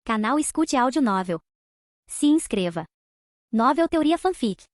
Canal Escute Áudio Novel. Se inscreva. Novel Teoria Fanfic.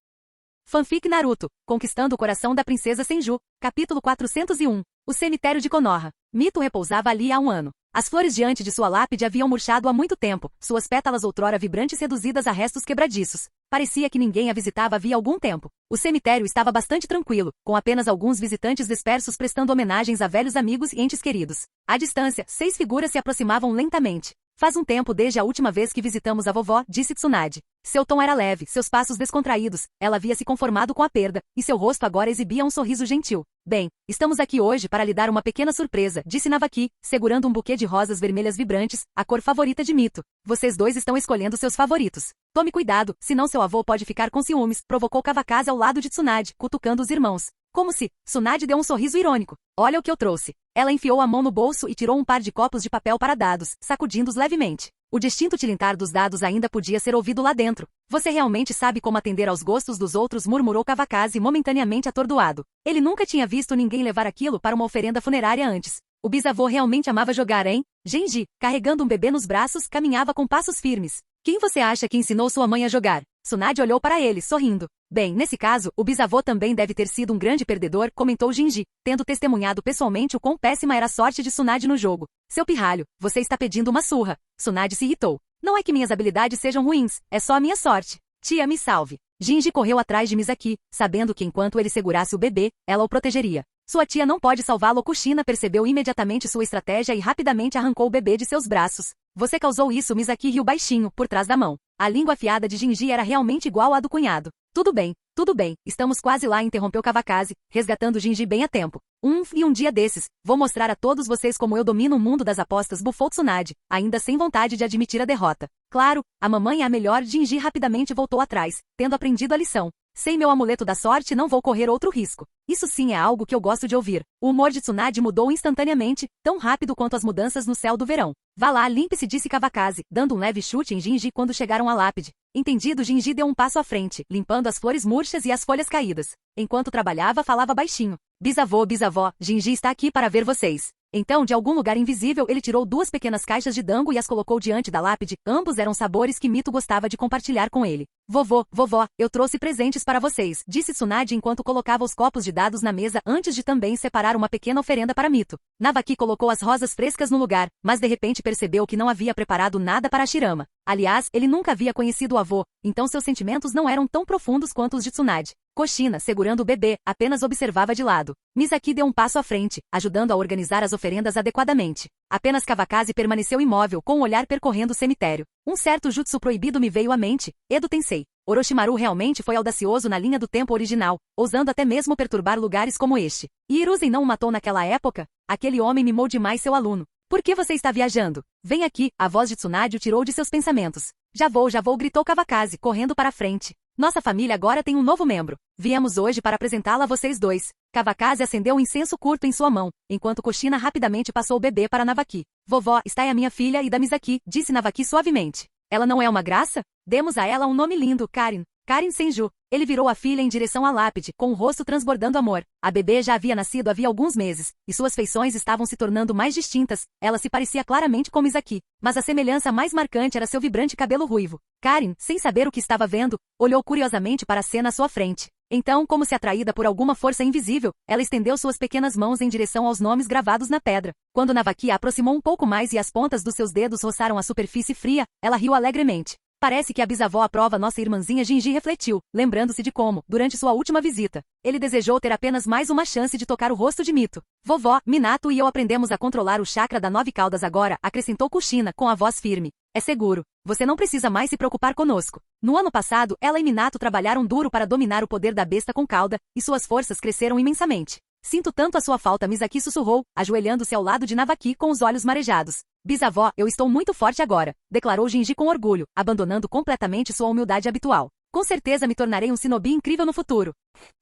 Fanfic Naruto, Conquistando o Coração da Princesa Senju, capítulo 401, o cemitério de Konoha. Mito repousava ali há um ano. As flores diante de sua lápide haviam murchado há muito tempo, suas pétalas outrora vibrantes reduzidas a restos quebradiços. Parecia que ninguém a visitava havia algum tempo. O cemitério estava bastante tranquilo, com apenas alguns visitantes dispersos prestando homenagens a velhos amigos e entes queridos. À distância, 6 figuras se aproximavam lentamente. Faz um tempo desde a última vez que visitamos a vovó, disse Tsunade. Seu tom era leve, seus passos descontraídos, ela havia se conformado com a perda, e seu rosto agora exibia um sorriso gentil. Bem, estamos aqui hoje para lhe dar uma pequena surpresa, disse Navaki, segurando um buquê de rosas vermelhas vibrantes, a cor favorita de Mito. Vocês dois estão escolhendo seus favoritos. Tome cuidado, senão seu avô pode ficar com ciúmes, provocou Kawakaze ao lado de Tsunade, cutucando os irmãos. Como se, Tsunade deu um sorriso irônico. Olha o que eu trouxe. Ela enfiou a mão no bolso e tirou um par de copos de papel para dados, sacudindo-os levemente. O distinto tilintar dos dados ainda podia ser ouvido lá dentro. Você realmente sabe como atender aos gostos dos outros, murmurou Kawakaze momentaneamente atordoado. Ele nunca tinha visto ninguém levar aquilo para uma oferenda funerária antes. O bisavô realmente amava jogar, hein? Genji, carregando um bebê nos braços, caminhava com passos firmes. Quem você acha que ensinou sua mãe a jogar? Tsunade olhou para ele, sorrindo. Bem, nesse caso, o bisavô também deve ter sido um grande perdedor, comentou Genji, tendo testemunhado pessoalmente o quão péssima era a sorte de Tsunade no jogo. Seu pirralho, você está pedindo uma surra. Tsunade se irritou. Não é que minhas habilidades sejam ruins, é só a minha sorte. Tia, me salve. Genji correu atrás de Misaki, sabendo que enquanto ele segurasse o bebê, ela o protegeria. Sua tia não pode salvá-lo. Kushina percebeu imediatamente sua estratégia e rapidamente arrancou o bebê de seus braços. Você causou isso, Misaki riu baixinho, por trás da mão. A língua afiada de Genji era realmente igual à do cunhado. Tudo bem, estamos quase lá, interrompeu Kawakaze, resgatando Genji bem a tempo. Um dia desses, vou mostrar a todos vocês como eu domino o mundo das apostas, bufou Tsunade, ainda sem vontade de admitir a derrota. Claro, a mamãe é a melhor. Genji rapidamente voltou atrás, tendo aprendido a lição. Sem meu amuleto da sorte não vou correr outro risco. Isso sim é algo que eu gosto de ouvir. O humor de Tsunade mudou instantaneamente, tão rápido quanto as mudanças no céu do verão. Vá lá, limpe-se, disse Kawakaze, dando um leve chute em Genji quando chegaram à lápide. Entendido, Genji deu um passo à frente, limpando as flores murchas e as folhas caídas. Enquanto trabalhava, falava baixinho. Bisavô, Genji está aqui para ver vocês. Então, de algum lugar invisível, ele tirou 2 pequenas caixas de dango e as colocou diante da lápide. Ambos eram sabores que Mito gostava de compartilhar com ele. Vovó, eu trouxe presentes para vocês, disse Tsunade enquanto colocava os copos de dados na mesa antes de também separar uma pequena oferenda para Mito. Navaki colocou as rosas frescas no lugar, mas de repente percebeu que não havia preparado nada para Shirama. Aliás, ele nunca havia conhecido o avô, então seus sentimentos não eram tão profundos quanto os de Tsunade. Kushina, segurando o bebê, apenas observava de lado. Misaki deu um passo à frente, ajudando a organizar as oferendas adequadamente. Apenas Kawakaze permaneceu imóvel, com o olhar percorrendo o cemitério. Um certo jutsu proibido me veio à mente, Edo Tensei. Orochimaru realmente foi audacioso na linha do tempo original, ousando até mesmo perturbar lugares como este. E Hiruzen não o matou naquela época? Aquele homem mimou demais seu aluno. Por que você está viajando? Vem aqui, a voz de Tsunade o tirou de seus pensamentos. Já vou, gritou Kawakaze, correndo para a frente. Nossa família agora tem um novo membro. Viemos hoje para apresentá-la a vocês dois. Kawakaze acendeu um incenso curto em sua mão, enquanto Kushina rapidamente passou o bebê para Navaki. Vovó, está aí a minha filha e da Misaki, disse Navaki suavemente. Ela não é uma graça? Demos a ela um nome lindo, Karin Senju. Ele virou a filha em direção à lápide, com o rosto transbordando amor. A bebê já havia nascido havia alguns meses, e suas feições estavam se tornando mais distintas. Ela se parecia claramente com Misaki, mas a semelhança mais marcante era seu vibrante cabelo ruivo. Karin, sem saber o que estava vendo, olhou curiosamente para a cena à sua frente. Então, como se atraída por alguma força invisível, ela estendeu suas pequenas mãos em direção aos nomes gravados na pedra. Quando Navaki a aproximou um pouco mais e as pontas dos seus dedos roçaram a superfície fria, ela riu alegremente. Parece que a bisavó aprova nossa irmãzinha. Genji refletiu, lembrando-se de como, durante sua última visita, ele desejou ter apenas mais uma chance de tocar o rosto de Mito. Vovó, Minato e eu aprendemos a controlar o chakra da 9 caudas agora, acrescentou Kushina com a voz firme. É seguro. Você não precisa mais se preocupar conosco. No ano passado, ela e Minato trabalharam duro para dominar o poder da besta com cauda, e suas forças cresceram imensamente. Sinto tanto a sua falta, Misaki sussurrou, ajoelhando-se ao lado de Navaki com os olhos marejados. Bisavó, eu estou muito forte agora, declarou Genji com orgulho, abandonando completamente sua humildade habitual. Com certeza me tornarei um shinobi incrível no futuro.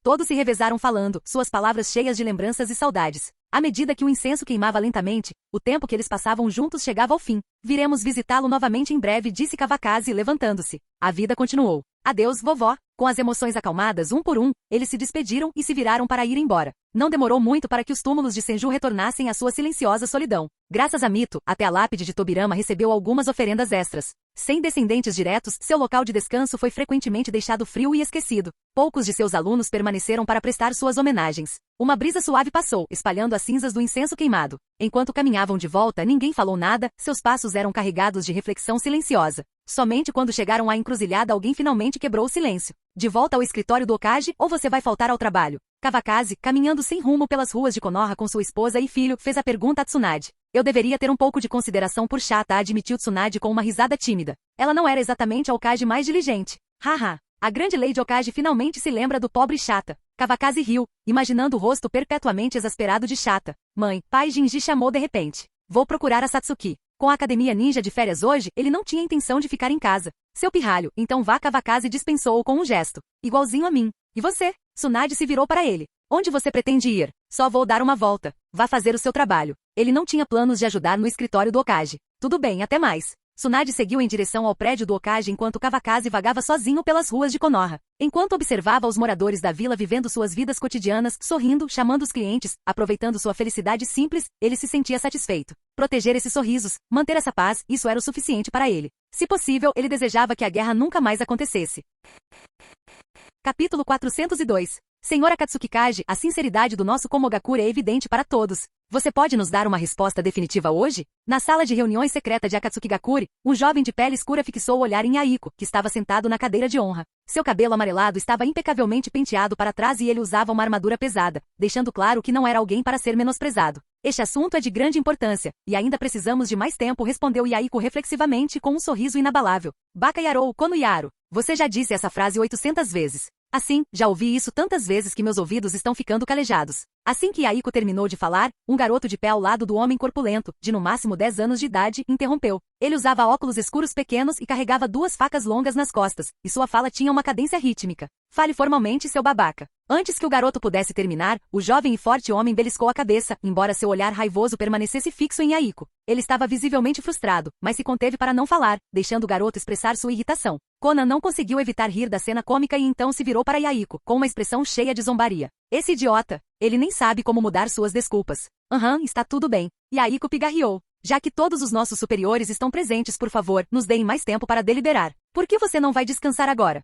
Todos se revezaram falando, suas palavras cheias de lembranças e saudades. À medida que o incenso queimava lentamente, o tempo que eles passavam juntos chegava ao fim. Viremos visitá-lo novamente em breve, disse Kawakaze, levantando-se. A vida continuou. Adeus, vovó. Com as emoções acalmadas um por um, eles se despediram e se viraram para ir embora. Não demorou muito para que os túmulos de Senju retornassem à sua silenciosa solidão. Graças a Mito, até a lápide de Tobirama recebeu algumas oferendas extras. Sem descendentes diretos, seu local de descanso foi frequentemente deixado frio e esquecido. Poucos de seus alunos permaneceram para prestar suas homenagens. Uma brisa suave passou, espalhando as cinzas do incenso queimado. Enquanto caminhavam de volta, ninguém falou nada, seus passos eram carregados de reflexão silenciosa. Somente quando chegaram à encruzilhada alguém finalmente quebrou o silêncio. De volta ao escritório do Okage, ou você vai faltar ao trabalho? Kawakaze, caminhando sem rumo pelas ruas de Konoha com sua esposa e filho, fez a pergunta a Tsunade. Eu deveria ter um pouco de consideração por Chata, admitiu Tsunade com uma risada tímida. Ela não era exatamente a Okage mais diligente. Haha. A grande Lady Okage finalmente se lembra do pobre Chata. Kawakaze riu, imaginando o rosto perpetuamente exasperado de Chata. Mãe, pai Jinji chamou de repente. Vou procurar a Satsuki. Com a academia ninja de férias hoje, ele não tinha intenção de ficar em casa. Seu pirralho, então vá. Kawakaze dispensou-o com um gesto. Igualzinho a mim. E você? Tsunade se virou para ele. Onde você pretende ir? Só vou dar uma volta. Vá fazer o seu trabalho. Ele não tinha planos de ajudar no escritório do Okage. Tudo bem, até mais. Tsunade seguiu em direção ao prédio do Okage enquanto Kawakaze vagava sozinho pelas ruas de Konoha. Enquanto observava os moradores da vila vivendo suas vidas cotidianas, sorrindo, chamando os clientes, aproveitando sua felicidade simples, ele se sentia satisfeito. Proteger esses sorrisos, manter essa paz, isso era o suficiente para ele. Se possível, ele desejava que a guerra nunca mais acontecesse. Capítulo 402. Senhora Akatsuki Kage, a sinceridade do nosso Komogakure é evidente para todos. Você pode nos dar uma resposta definitiva hoje? Na sala de reuniões secreta de Akatsuki Gakure, um jovem de pele escura fixou o olhar em Aiko, que estava sentado na cadeira de honra. Seu cabelo amarelado estava impecavelmente penteado para trás e ele usava uma armadura pesada, deixando claro que não era alguém para ser menosprezado. Este assunto é de grande importância, e ainda precisamos de mais tempo, respondeu Yaiko reflexivamente com um sorriso inabalável. Baka Yarou Kono Yaro. Você já disse essa frase 800 vezes. Assim, já ouvi isso tantas vezes que meus ouvidos estão ficando calejados. Assim que Aiko terminou de falar, um garoto de pé ao lado do homem corpulento, de no máximo 10 anos de idade, interrompeu. Ele usava óculos escuros pequenos e carregava 2 facas longas nas costas, e sua fala tinha uma cadência rítmica. Fale formalmente, seu babaca. Antes que o garoto pudesse terminar, o jovem e forte homem beliscou a cabeça, embora seu olhar raivoso permanecesse fixo em Aiko. Ele estava visivelmente frustrado, mas se conteve para não falar, deixando o garoto expressar sua irritação. Conan não conseguiu evitar rir da cena cômica e então se virou para Yaiko, com uma expressão cheia de zombaria. Esse idiota, ele nem sabe como mudar suas desculpas. Está tudo bem. Yaiko pigarreou. Já que todos os nossos superiores estão presentes, por favor, nos deem mais tempo para deliberar. Por que você não vai descansar agora?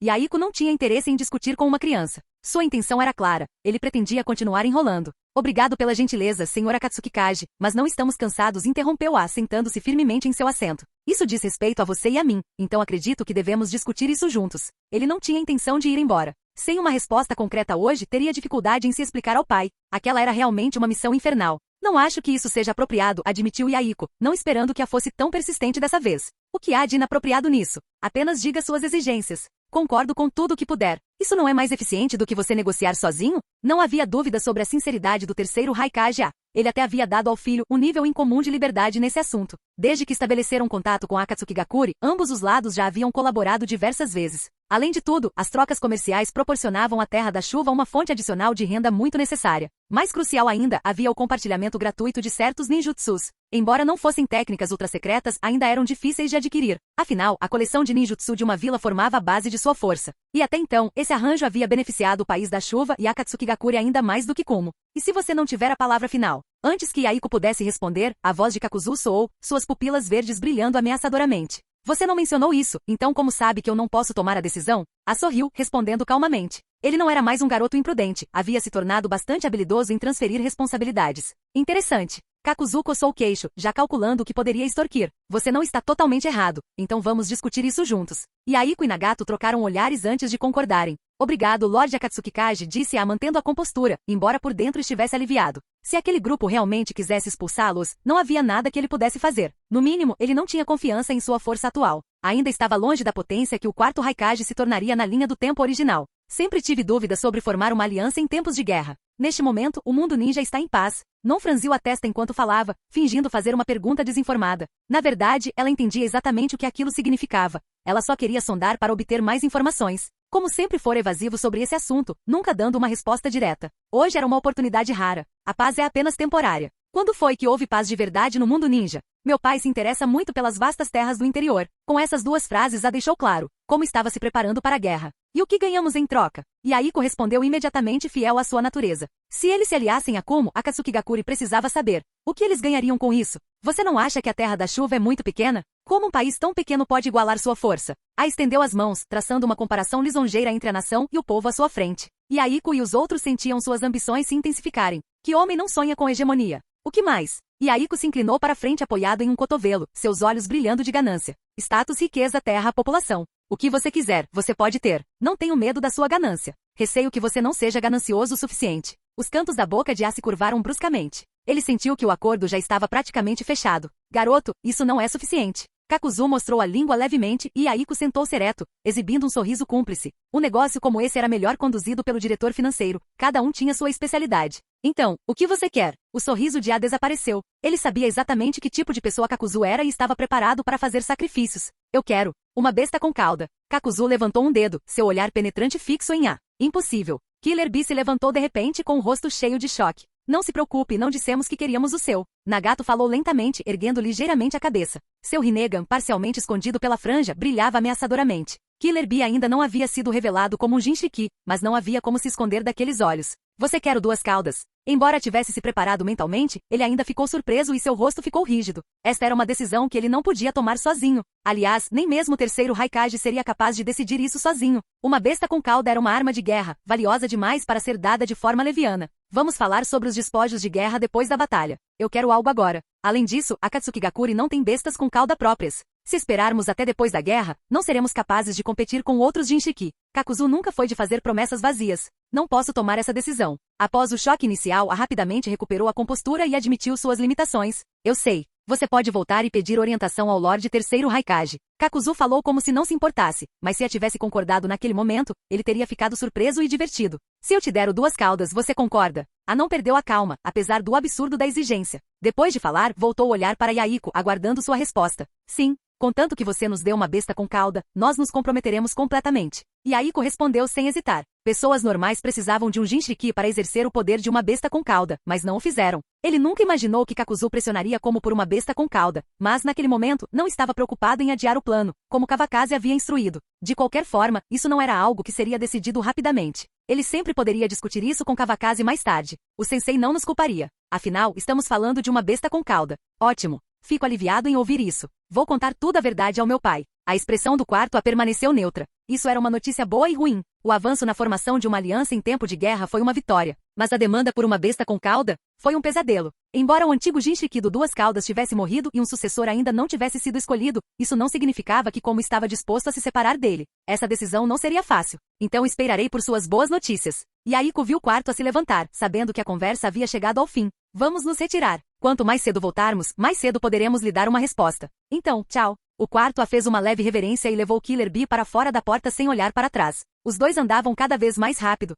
Yaiko não tinha interesse em discutir com uma criança. Sua intenção era clara, ele pretendia continuar enrolando. Obrigado pela gentileza, senhora Akatsuki Kage, mas não estamos cansados, interrompeu-a, sentando-se firmemente em seu assento. Isso diz respeito a você e a mim, então acredito que devemos discutir isso juntos. Ele não tinha intenção de ir embora. Sem uma resposta concreta hoje, teria dificuldade em se explicar ao pai. Aquela era realmente uma missão infernal. Não acho que isso seja apropriado, admitiu Yaiko, não esperando que a fosse tão persistente dessa vez. O que há de inapropriado nisso? Apenas diga suas exigências. Concordo com tudo o que puder. Isso não é mais eficiente do que você negociar sozinho? Não havia dúvida sobre a sinceridade do terceiro Raikage. Ele até havia dado ao filho um nível incomum de liberdade nesse assunto. Desde que estabeleceram contato com Akatsuki Gakure, ambos os lados já haviam colaborado diversas vezes. Além de tudo, as trocas comerciais proporcionavam à Terra da Chuva uma fonte adicional de renda muito necessária. Mais crucial ainda, havia o compartilhamento gratuito de certos ninjutsus. Embora não fossem técnicas ultrasecretas, ainda eram difíceis de adquirir. Afinal, a coleção de ninjutsu de uma vila formava a base de sua força. E até então, esse arranjo havia beneficiado o país da chuva e Akatsuki Gakure ainda mais do que Kumo. E se você não tiver a palavra final? Antes que Yaiko pudesse responder, a voz de Kakuzu soou, suas pupilas verdes brilhando ameaçadoramente. Você não mencionou isso, então como sabe que eu não posso tomar a decisão? A sorriu, respondendo calmamente. Ele não era mais um garoto imprudente, havia se tornado bastante habilidoso em transferir responsabilidades. Interessante. Kakuzu coçou o queixo, já calculando o que poderia extorquir. Você não está totalmente errado, então vamos discutir isso juntos. Yaiko e Nagato trocaram olhares antes de concordarem. Obrigado, Lorde Akatsuki Kage, disse-a mantendo a compostura, embora por dentro estivesse aliviado. Se aquele grupo realmente quisesse expulsá-los, não havia nada que ele pudesse fazer. No mínimo, ele não tinha confiança em sua força atual. Ainda estava longe da potência que o quarto Raikage se tornaria na linha do tempo original. Sempre tive dúvidas sobre formar uma aliança em tempos de guerra. Neste momento, o mundo ninja está em paz. Non franziu a testa enquanto falava, fingindo fazer uma pergunta desinformada. Na verdade, ela entendia exatamente o que aquilo significava. Ela só queria sondar para obter mais informações. Como sempre fora evasivo sobre esse assunto, nunca dando uma resposta direta. Hoje era uma oportunidade rara. A paz é apenas temporária. Quando foi que houve paz de verdade no mundo ninja? Meu pai se interessa muito pelas vastas terras do interior. Com essas duas frases a deixou claro, como estava se preparando para a guerra. E o que ganhamos em troca? Yaiko respondeu imediatamente fiel à sua natureza. Se eles se aliassem a Kumo, Akatsuki Gakure precisava saber. O que eles ganhariam com isso? Você não acha que a Terra da Chuva é muito pequena? Como um país tão pequeno pode igualar sua força? A estendeu as mãos, traçando uma comparação lisonjeira entre a nação e o povo à sua frente. Yaiko e os outros sentiam suas ambições se intensificarem. Que homem não sonha com hegemonia? O que mais? Yaiko se inclinou para frente apoiado em um cotovelo, seus olhos brilhando de ganância. Status, riqueza, terra, população. O que você quiser, você pode ter. Não tenho medo da sua ganância. Receio que você não seja ganancioso o suficiente. Os cantos da boca de A se curvaram bruscamente. Ele sentiu que o acordo já estava praticamente fechado. Garoto, isso não é suficiente. Kakuzu mostrou a língua levemente e Yaiko sentou-se ereto, exibindo um sorriso cúmplice. Um negócio como esse era melhor conduzido pelo diretor financeiro. Cada um tinha sua especialidade. Então, o que você quer? O sorriso de A desapareceu. Ele sabia exatamente que tipo de pessoa Kakuzu era e estava preparado para fazer sacrifícios. Eu quero uma besta com cauda. Kakuzu levantou um dedo, seu olhar penetrante fixo em A. Impossível. Killer Bee se levantou de repente com o rosto cheio de choque. Não se preocupe, não dissemos que queríamos o seu. Nagato falou lentamente, erguendo ligeiramente a cabeça. Seu Rinnegan, parcialmente escondido pela franja, brilhava ameaçadoramente. Killer Bee ainda não havia sido revelado como um Jinchiki, mas não havia como se esconder daqueles olhos. Você quer o duas caudas? Embora tivesse se preparado mentalmente, ele ainda ficou surpreso e seu rosto ficou rígido. Esta era uma decisão que ele não podia tomar sozinho. Aliás, nem mesmo o terceiro Raikage seria capaz de decidir isso sozinho. Uma besta com cauda era uma arma de guerra, valiosa demais para ser dada de forma leviana. Vamos falar sobre os despojos de guerra depois da batalha. Eu quero algo agora. Além disso, Akatsuki Gakure não tem bestas com cauda próprias. Se esperarmos até depois da guerra, não seremos capazes de competir com outros Jinchiki. Kakuzu nunca foi de fazer promessas vazias. Não posso tomar essa decisão. Após o choque inicial, A rapidamente recuperou a compostura e admitiu suas limitações. Eu sei. Você pode voltar e pedir orientação ao Lorde Terceiro Raikage. Kakuzu falou como se não se importasse, mas se A tivesse concordado naquele momento, ele teria ficado surpreso e divertido. Se eu te der o duas caudas, você concorda? A não perdeu a calma, apesar do absurdo da exigência. Depois de falar, voltou a olhar para Yaiko, aguardando sua resposta. Sim. Contanto que você nos dê uma besta com cauda, nós nos comprometeremos completamente. Yaiko respondeu sem hesitar. Pessoas normais precisavam de um Jinchiki para exercer o poder de uma besta com cauda, mas não o fizeram. Ele nunca imaginou que Kakuzu pressionaria como por uma besta com cauda, mas naquele momento não estava preocupado em adiar o plano, como Kawakaze havia instruído. De qualquer forma, isso não era algo que seria decidido rapidamente. Ele sempre poderia discutir isso com Kawakaze mais tarde. O sensei não nos culparia. Afinal, estamos falando de uma besta com cauda. Ótimo. Fico aliviado em ouvir isso. Vou contar tudo a verdade ao meu pai. A expressão do quarto A permaneceu neutra. Isso era uma notícia boa e ruim. O avanço na formação de uma aliança em tempo de guerra foi uma vitória. Mas a demanda por uma besta com cauda foi um pesadelo. Embora o antigo Jinchiki do Duas Caudas tivesse morrido e um sucessor ainda não tivesse sido escolhido, isso não significava que Como estava disposto a se separar dele. Essa decisão não seria fácil. Então esperarei por suas boas notícias. Yaiko viu o quarto a se levantar, sabendo que a conversa havia chegado ao fim. Vamos nos retirar. Quanto mais cedo voltarmos, mais cedo poderemos lhe dar uma resposta. Então, tchau. O quarto A fez uma leve reverência e levou Killer Bee para fora da porta sem olhar para trás. Os dois andavam cada vez mais rápido.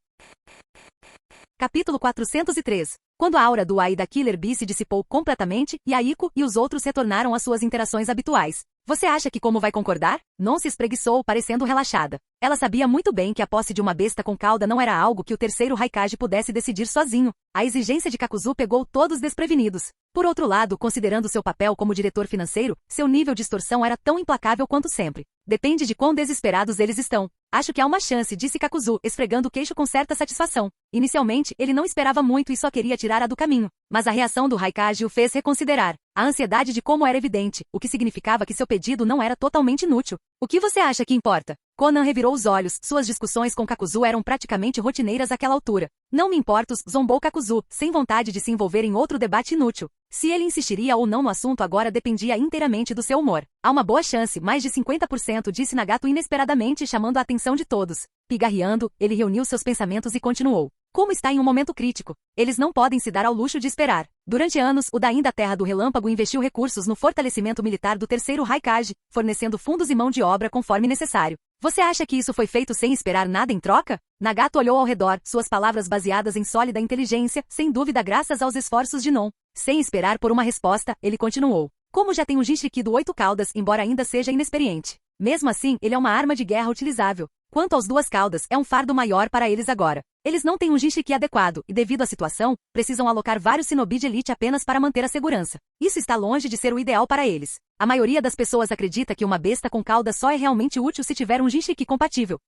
Capítulo 403. Quando a aura do A e da Killer Bee se dissipou completamente, Yaiko e os outros retornaram às suas interações habituais. Você acha que Como vai concordar? Non se espreguiçou, parecendo relaxada. Ela sabia muito bem que a posse de uma besta com cauda não era algo que o terceiro Raikage pudesse decidir sozinho. A exigência de Kakuzu pegou todos desprevenidos. Por outro lado, considerando seu papel como diretor financeiro, seu nível de extorsão era tão implacável quanto sempre. Depende de quão desesperados eles estão. Acho que há uma chance, disse Kakuzu, esfregando o queixo com certa satisfação. Inicialmente, ele não esperava muito e só queria tirar A do caminho. Mas a reação do Raikage o fez reconsiderar. A ansiedade de Como era evidente, o que significava que seu pedido não era totalmente inútil. O que você acha que importa? Conan revirou os olhos, suas discussões com Kakuzu eram praticamente rotineiras àquela altura. Não me importo, zombou Kakuzu, sem vontade de se envolver em outro debate inútil. Se ele insistiria ou não no assunto agora dependia inteiramente do seu humor. Há uma boa chance, mais de 50%, disse Nagato inesperadamente, chamando a atenção de todos. Pigarreando, ele reuniu seus pensamentos e continuou. Como está em um momento crítico, eles não podem se dar ao luxo de esperar. Durante anos, o Dain da Terra do Relâmpago investiu recursos no fortalecimento militar do terceiro Raikage, fornecendo fundos e mão de obra conforme necessário. Você acha que isso foi feito sem esperar nada em troca? Nagato olhou ao redor, suas palavras baseadas em sólida inteligência, sem dúvida graças aos esforços de Non. Sem esperar por uma resposta, ele continuou. Como já tem um Jinchiki do 8 caudas, embora ainda seja inexperiente. Mesmo assim, ele é uma arma de guerra utilizável. Quanto aos duas caudas, é um fardo maior para eles agora. Eles não têm um Jinchiki adequado e, devido à situação, precisam alocar vários Shinobi de elite apenas para manter a segurança. Isso está longe de ser o ideal para eles. A maioria das pessoas acredita que uma besta com cauda só é realmente útil se tiver um Jinchiki compatível.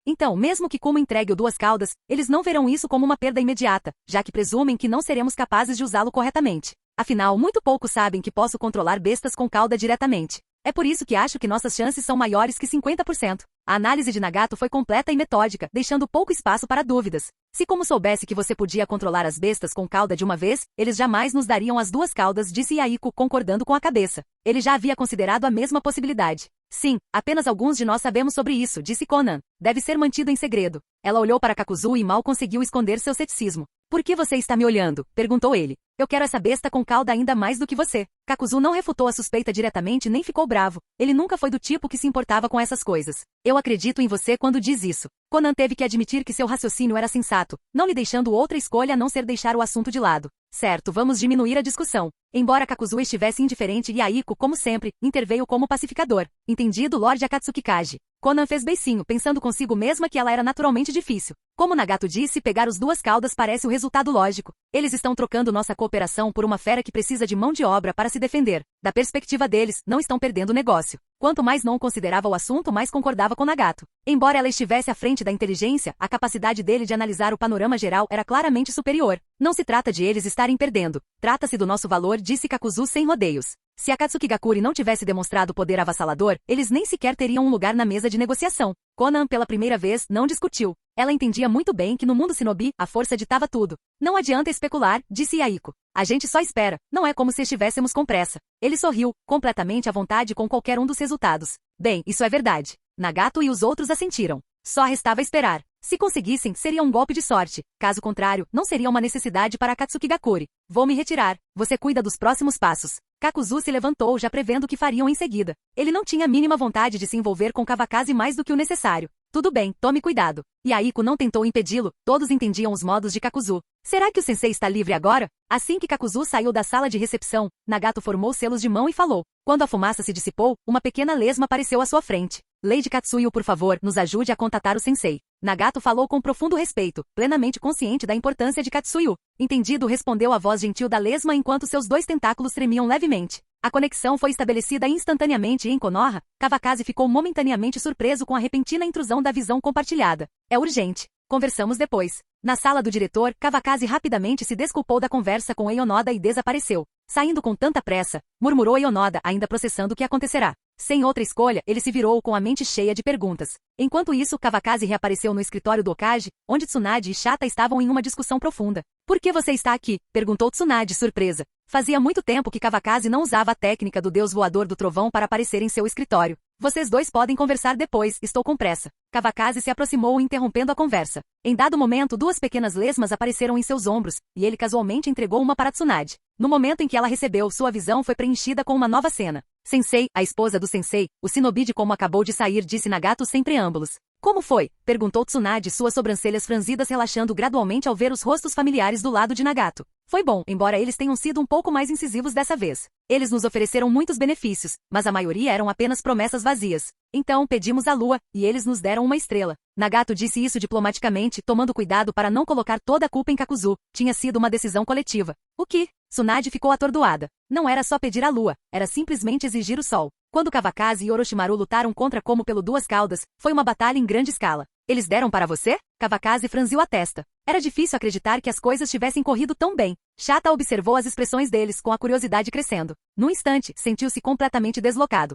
Então, mesmo que Kuma entregue o duas caudas, eles não verão isso como uma perda imediata, já que presumem que não seremos capazes de usá-lo corretamente. Afinal, muito poucos sabem que posso controlar bestas com cauda diretamente. É por isso que acho que nossas chances são maiores que 50%. A análise de Nagato foi completa e metódica, deixando pouco espaço para dúvidas. Se como soubesse que você podia controlar as bestas com cauda de uma vez, eles jamais nos dariam as duas caudas, disse Yaiko, concordando com a cabeça. Ele já havia considerado a mesma possibilidade. Sim, apenas alguns de nós sabemos sobre isso, disse Conan. Deve ser mantido em segredo. Ela olhou para Kakuzu e mal conseguiu esconder seu ceticismo. Por que você está me olhando? Perguntou ele. Eu quero essa besta com cauda ainda mais do que você. Kakuzu não refutou a suspeita diretamente nem ficou bravo. Ele nunca foi do tipo que se importava com essas coisas. Eu acredito em você quando diz isso. Conan teve que admitir que seu raciocínio era sensato, não lhe deixando outra escolha a não ser deixar o assunto de lado. Certo, vamos diminuir a discussão. Embora Kakuzu estivesse indiferente, Yaiko, como sempre, interveio como pacificador. Entendido, Lorde Akatsuki Kaji. Conan fez beicinho, pensando consigo mesma que ela era naturalmente difícil. Como Nagato disse, pegar os duas caudas parece o resultado lógico. Eles estão trocando nossa cooperação por uma fera que precisa de mão de obra para se defender. Da perspectiva deles, não estão perdendo o negócio. Quanto mais não considerava o assunto, mais concordava com Nagato. Embora ela estivesse à frente da inteligência, a capacidade dele de analisar o panorama geral era claramente superior. Não se trata de eles estarem perdendo. Trata-se do nosso valor, disse Kakuzu sem rodeios. Se Akatsuki Gakuri não tivesse demonstrado poder avassalador, eles nem sequer teriam um lugar na mesa de negociação. Conan, pela primeira vez, não discutiu. Ela entendia muito bem que no mundo Shinobi, a força ditava tudo. Não adianta especular, disse Yaiko. A gente só espera, não é como se estivéssemos com pressa. Ele sorriu, completamente à vontade com qualquer um dos resultados. Bem, isso é verdade. Nagato e os outros assentiram. Só restava esperar. Se conseguissem, seria um golpe de sorte. Caso contrário, não seria uma necessidade para Akatsuki Gakuri. Vou me retirar. Você cuida dos próximos passos. Kakuzu se levantou, já prevendo o que fariam em seguida. Ele não tinha a mínima vontade de se envolver com Kawakaze mais do que o necessário. Tudo bem, tome cuidado. Yaiko não tentou impedi-lo, todos entendiam os modos de Kakuzu. Será que o sensei está livre agora? Assim que Kakuzu saiu da sala de recepção, Nagato formou selos de mão e falou. Quando a fumaça se dissipou, uma pequena lesma apareceu à sua frente. Lady Katsuyo, por favor, nos ajude a contatar o sensei. Nagato falou com profundo respeito, plenamente consciente da importância de Katsuyo. Entendido, respondeu a voz gentil da lesma enquanto seus dois tentáculos tremiam levemente. A conexão foi estabelecida instantaneamente e em Konoha, Kawakaze ficou momentaneamente surpreso com a repentina intrusão da visão compartilhada. É urgente. Conversamos depois. Na sala do diretor, Kawakaze rapidamente se desculpou da conversa com Eionoda e desapareceu. Saindo com tanta pressa, murmurou Eionoda, ainda processando o que acontecerá. Sem outra escolha, ele se virou com a mente cheia de perguntas. Enquanto isso, Kawakaze reapareceu no escritório do Okage, onde Tsunade e Shata estavam em uma discussão profunda. Por que você está aqui? Perguntou Tsunade, surpresa. Fazia muito tempo que Kawakaze não usava a técnica do deus voador do trovão para aparecer em seu escritório. Vocês dois podem conversar depois, estou com pressa. Kawakaze se aproximou interrompendo a conversa. Em dado momento, duas pequenas lesmas apareceram em seus ombros, e ele casualmente entregou uma para Tsunade. No momento em que ela recebeu, sua visão foi preenchida com uma nova cena. Sensei, a esposa do sensei, o shinobi de como acabou de sair, disse Nagato sem preâmbulos. Como foi? Perguntou Tsunade, suas sobrancelhas franzidas relaxando gradualmente ao ver os rostos familiares do lado de Nagato. Foi bom, embora eles tenham sido um pouco mais incisivos dessa vez. Eles nos ofereceram muitos benefícios, mas a maioria eram apenas promessas vazias. Então pedimos a lua, e eles nos deram uma estrela. Nagato disse isso diplomaticamente, tomando cuidado para não colocar toda a culpa em Kakuzu. Tinha sido uma decisão coletiva. O que? Tsunade ficou atordoada. Não era só pedir a lua, era simplesmente exigir o sol. Quando Kawakaze e Orochimaru lutaram contra Como pelo Duas Caudas, foi uma batalha em grande escala. Eles deram para você? Kawakaze franziu a testa. Era difícil acreditar que as coisas tivessem corrido tão bem. Shata observou as expressões deles, com a curiosidade crescendo. Num instante, sentiu-se completamente deslocado.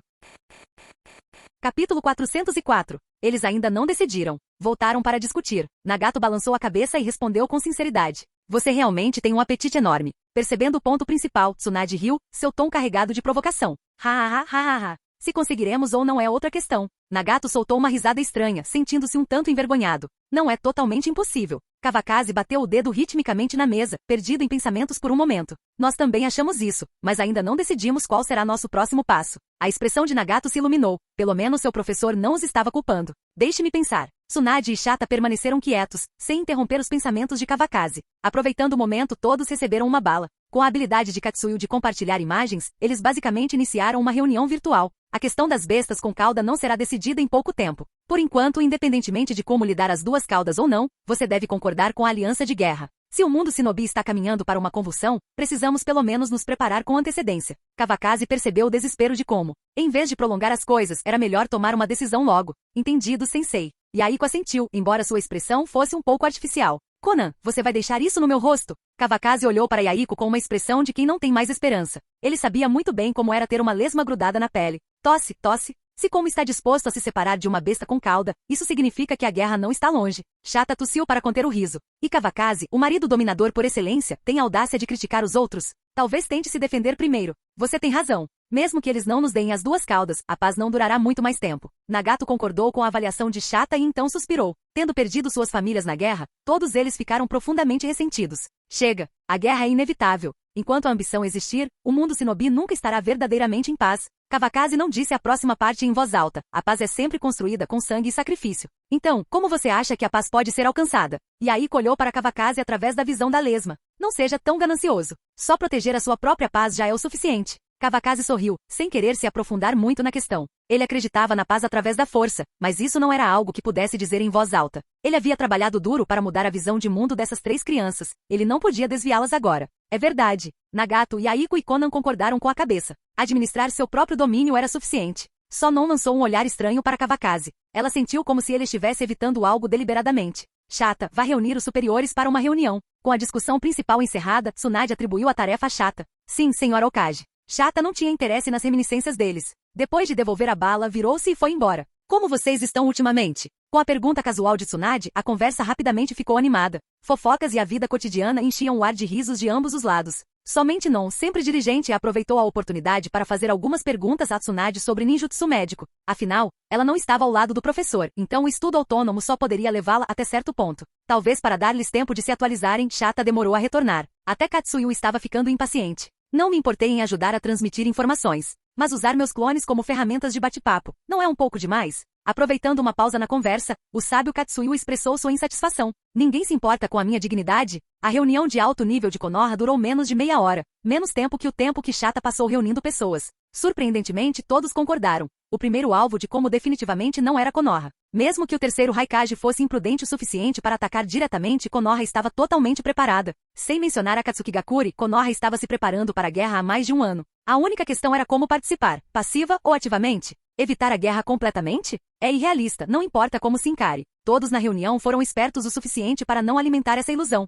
Capítulo 404. Eles ainda não decidiram. Voltaram para discutir. Nagato balançou a cabeça e respondeu com sinceridade. Você realmente tem um apetite enorme. Percebendo o ponto principal, Tsunade riu, seu tom carregado de provocação. Ha ha ha ha ha. Se conseguiremos ou não é outra questão. Nagato soltou uma risada estranha, sentindo-se um tanto envergonhado. Não é totalmente impossível. Kawakaze bateu o dedo ritmicamente na mesa, perdido em pensamentos por um momento. Nós também achamos isso, mas ainda não decidimos qual será nosso próximo passo. A expressão de Nagato se iluminou. Pelo menos seu professor não os estava culpando. Deixe-me pensar. Tsunade e Shata permaneceram quietos, sem interromper os pensamentos de Kawakaze. Aproveitando o momento, todos receberam uma bala. Com a habilidade de Katsuyo de compartilhar imagens, eles basicamente iniciaram uma reunião virtual. A questão das bestas com cauda não será decidida em pouco tempo. Por enquanto, independentemente de como lidar as duas caudas ou não, você deve concordar com a aliança de guerra. Se o mundo Shinobi está caminhando para uma convulsão, precisamos pelo menos nos preparar com antecedência. Kawakaze percebeu o desespero de Como. Em vez de prolongar as coisas, era melhor tomar uma decisão logo. Entendido, sensei. Yaiko assentiu, embora sua expressão fosse um pouco artificial. Conan, você vai deixar isso no meu rosto? Kawakaze olhou para Yaiko com uma expressão de quem não tem mais esperança. Ele sabia muito bem como era ter uma lesma grudada na pele. Tosse, tosse. Se Como está disposto a se separar de uma besta com cauda, isso significa que a guerra não está longe. Chata tossiu para conter o riso. E Kawakaze, o marido dominador por excelência, tem a audácia de criticar os outros? Talvez tente se defender primeiro. Você tem razão. Mesmo que eles não nos deem as duas caudas, a paz não durará muito mais tempo. Nagato concordou com a avaliação de Chata e então suspirou. Tendo perdido suas famílias na guerra, todos eles ficaram profundamente ressentidos. Chega. A guerra é inevitável. Enquanto a ambição existir, o mundo Shinobi nunca estará verdadeiramente em paz. Kawakaze não disse a próxima parte em voz alta. A paz é sempre construída com sangue e sacrifício. Então, como você acha que a paz pode ser alcançada? Yaiko olhou para Kawakaze através da visão da lesma. Não seja tão ganancioso. Só proteger a sua própria paz já é o suficiente. Kawakaze sorriu, sem querer se aprofundar muito na questão. Ele acreditava na paz através da força, mas isso não era algo que pudesse dizer em voz alta. Ele havia trabalhado duro para mudar a visão de mundo dessas três crianças. Ele não podia desviá-las agora. É verdade. Nagato, Yaiko e Conan concordaram com a cabeça. Administrar seu próprio domínio era suficiente. Só não lançou um olhar estranho para Kawakaze. Ela sentiu como se ele estivesse evitando algo deliberadamente. Chata, vá reunir os superiores para uma reunião. Com a discussão principal encerrada, Tsunade atribuiu a tarefa a Chata. Sim, senhora Okage. Chata não tinha interesse nas reminiscências deles. Depois de devolver a bala, virou-se e foi embora. Como vocês estão ultimamente? Com a pergunta casual de Tsunade, a conversa rapidamente ficou animada. Fofocas e a vida cotidiana enchiam o ar de risos de ambos os lados. Somente Non, sempre dirigente, aproveitou a oportunidade para fazer algumas perguntas a Tsunade sobre ninjutsu médico. Afinal, ela não estava ao lado do professor, então o estudo autônomo só poderia levá-la até certo ponto. Talvez para dar-lhes tempo de se atualizarem, Chata demorou a retornar. Até Katsuyu estava ficando impaciente. Não me importei em ajudar a transmitir informações, mas usar meus clones como ferramentas de bate-papo, não é um pouco demais? Aproveitando uma pausa na conversa, o sábio Katsuyu expressou sua insatisfação. Ninguém se importa com a minha dignidade? A reunião de alto nível de Konoha durou menos de meia hora, menos tempo que o tempo que Chata passou reunindo pessoas. Surpreendentemente, todos concordaram. O primeiro alvo de Como definitivamente não era Konoha. Mesmo que o terceiro Raikage fosse imprudente o suficiente para atacar diretamente, Konoha estava totalmente preparada. Sem mencionar a Katsukigakure, Konoha estava se preparando para a guerra há mais de um ano. A única questão era como participar, passiva ou ativamente. Evitar a guerra completamente? É irrealista, não importa como se encare. Todos na reunião foram espertos o suficiente para não alimentar essa ilusão.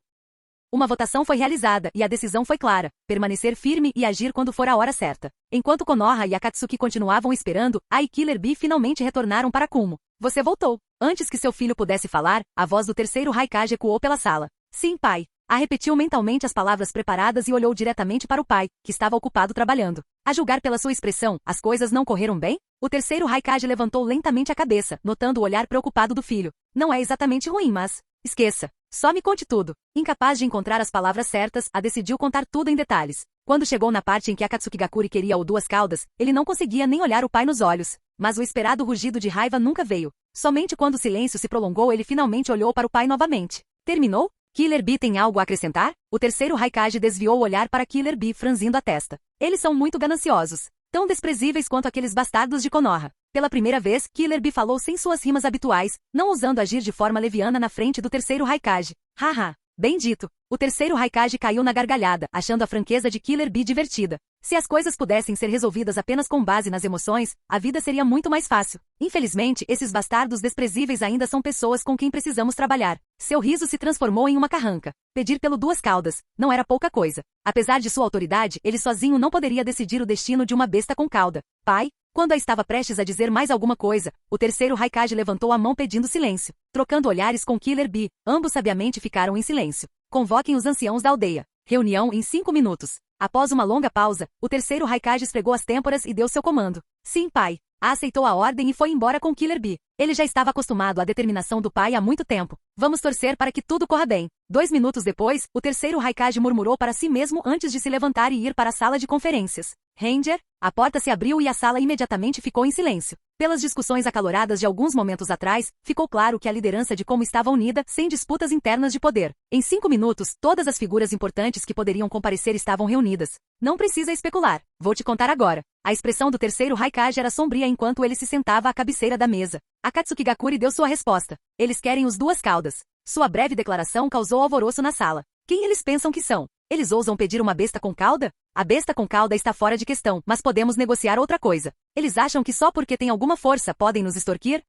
Uma votação foi realizada e a decisão foi clara: permanecer firme e agir quando for a hora certa. Enquanto Konoha e Akatsuki continuavam esperando, Ai e Killer Bee finalmente retornaram para Kumo. Você voltou. Antes que seu filho pudesse falar, a voz do terceiro Raikage ecoou pela sala. Sim, pai. A repetiu mentalmente as palavras preparadas e olhou diretamente para o pai, que estava ocupado trabalhando. A julgar pela sua expressão, as coisas não correram bem? O terceiro Raikage levantou lentamente a cabeça, notando o olhar preocupado do filho. Não é exatamente ruim, mas... esqueça. Só me conte tudo. Incapaz de encontrar as palavras certas, a decidiu contar tudo em detalhes. Quando chegou na parte em que Akatsukigakure queria o duas caudas, ele não conseguia nem olhar o pai nos olhos. Mas o esperado rugido de raiva nunca veio. Somente quando o silêncio se prolongou ele finalmente olhou para o pai novamente. Terminou? Killer Bee tem algo a acrescentar? O terceiro Raikage desviou o olhar para Killer Bee, franzindo a testa. Eles são muito gananciosos. Tão desprezíveis quanto aqueles bastardos de Konoha. Pela primeira vez, Killer Bee falou sem suas rimas habituais, não ousando agir de forma leviana na frente do terceiro Raikage. Haha. Bem dito. O terceiro Raikage caiu na gargalhada, achando a franqueza de Killer Bee divertida. Se as coisas pudessem ser resolvidas apenas com base nas emoções, a vida seria muito mais fácil. Infelizmente, esses bastardos desprezíveis ainda são pessoas com quem precisamos trabalhar. Seu riso se transformou em uma carranca. Pedir pelo duas caudas não era pouca coisa. Apesar de sua autoridade, ele sozinho não poderia decidir o destino de uma besta com cauda. Pai? Quando estava prestes a dizer mais alguma coisa, o terceiro Raikage levantou a mão pedindo silêncio. Trocando olhares com Killer Bee, ambos sabiamente ficaram em silêncio. Convoquem os anciãos da aldeia. Reunião em 5 minutos. Após uma longa pausa, o terceiro Raikage esfregou as têmporas e deu seu comando. Sim, pai. Aceitou a ordem e foi embora com Killer Bee. Ele já estava acostumado à determinação do pai há muito tempo. Vamos torcer para que tudo corra bem. 2 minutos depois, o terceiro Raikage murmurou para si mesmo antes de se levantar e ir para a sala de conferências. Ranger? A porta se abriu e a sala imediatamente ficou em silêncio. Pelas discussões acaloradas de alguns momentos atrás, ficou claro que a liderança de Como estava unida, sem disputas internas de poder. Em 5 minutos, todas as figuras importantes que poderiam comparecer estavam reunidas. Não precisa especular. Vou te contar agora. A expressão do terceiro Raikage era sombria enquanto ele se sentava à cabeceira da mesa. Akatsuki Gakuri deu sua resposta. Eles querem os duas caudas. Sua breve declaração causou alvoroço na sala. Quem eles pensam que são? Eles ousam pedir uma besta com cauda? A besta com cauda está fora de questão, mas podemos negociar outra coisa. Eles acham que só porque tem alguma força podem nos extorquir?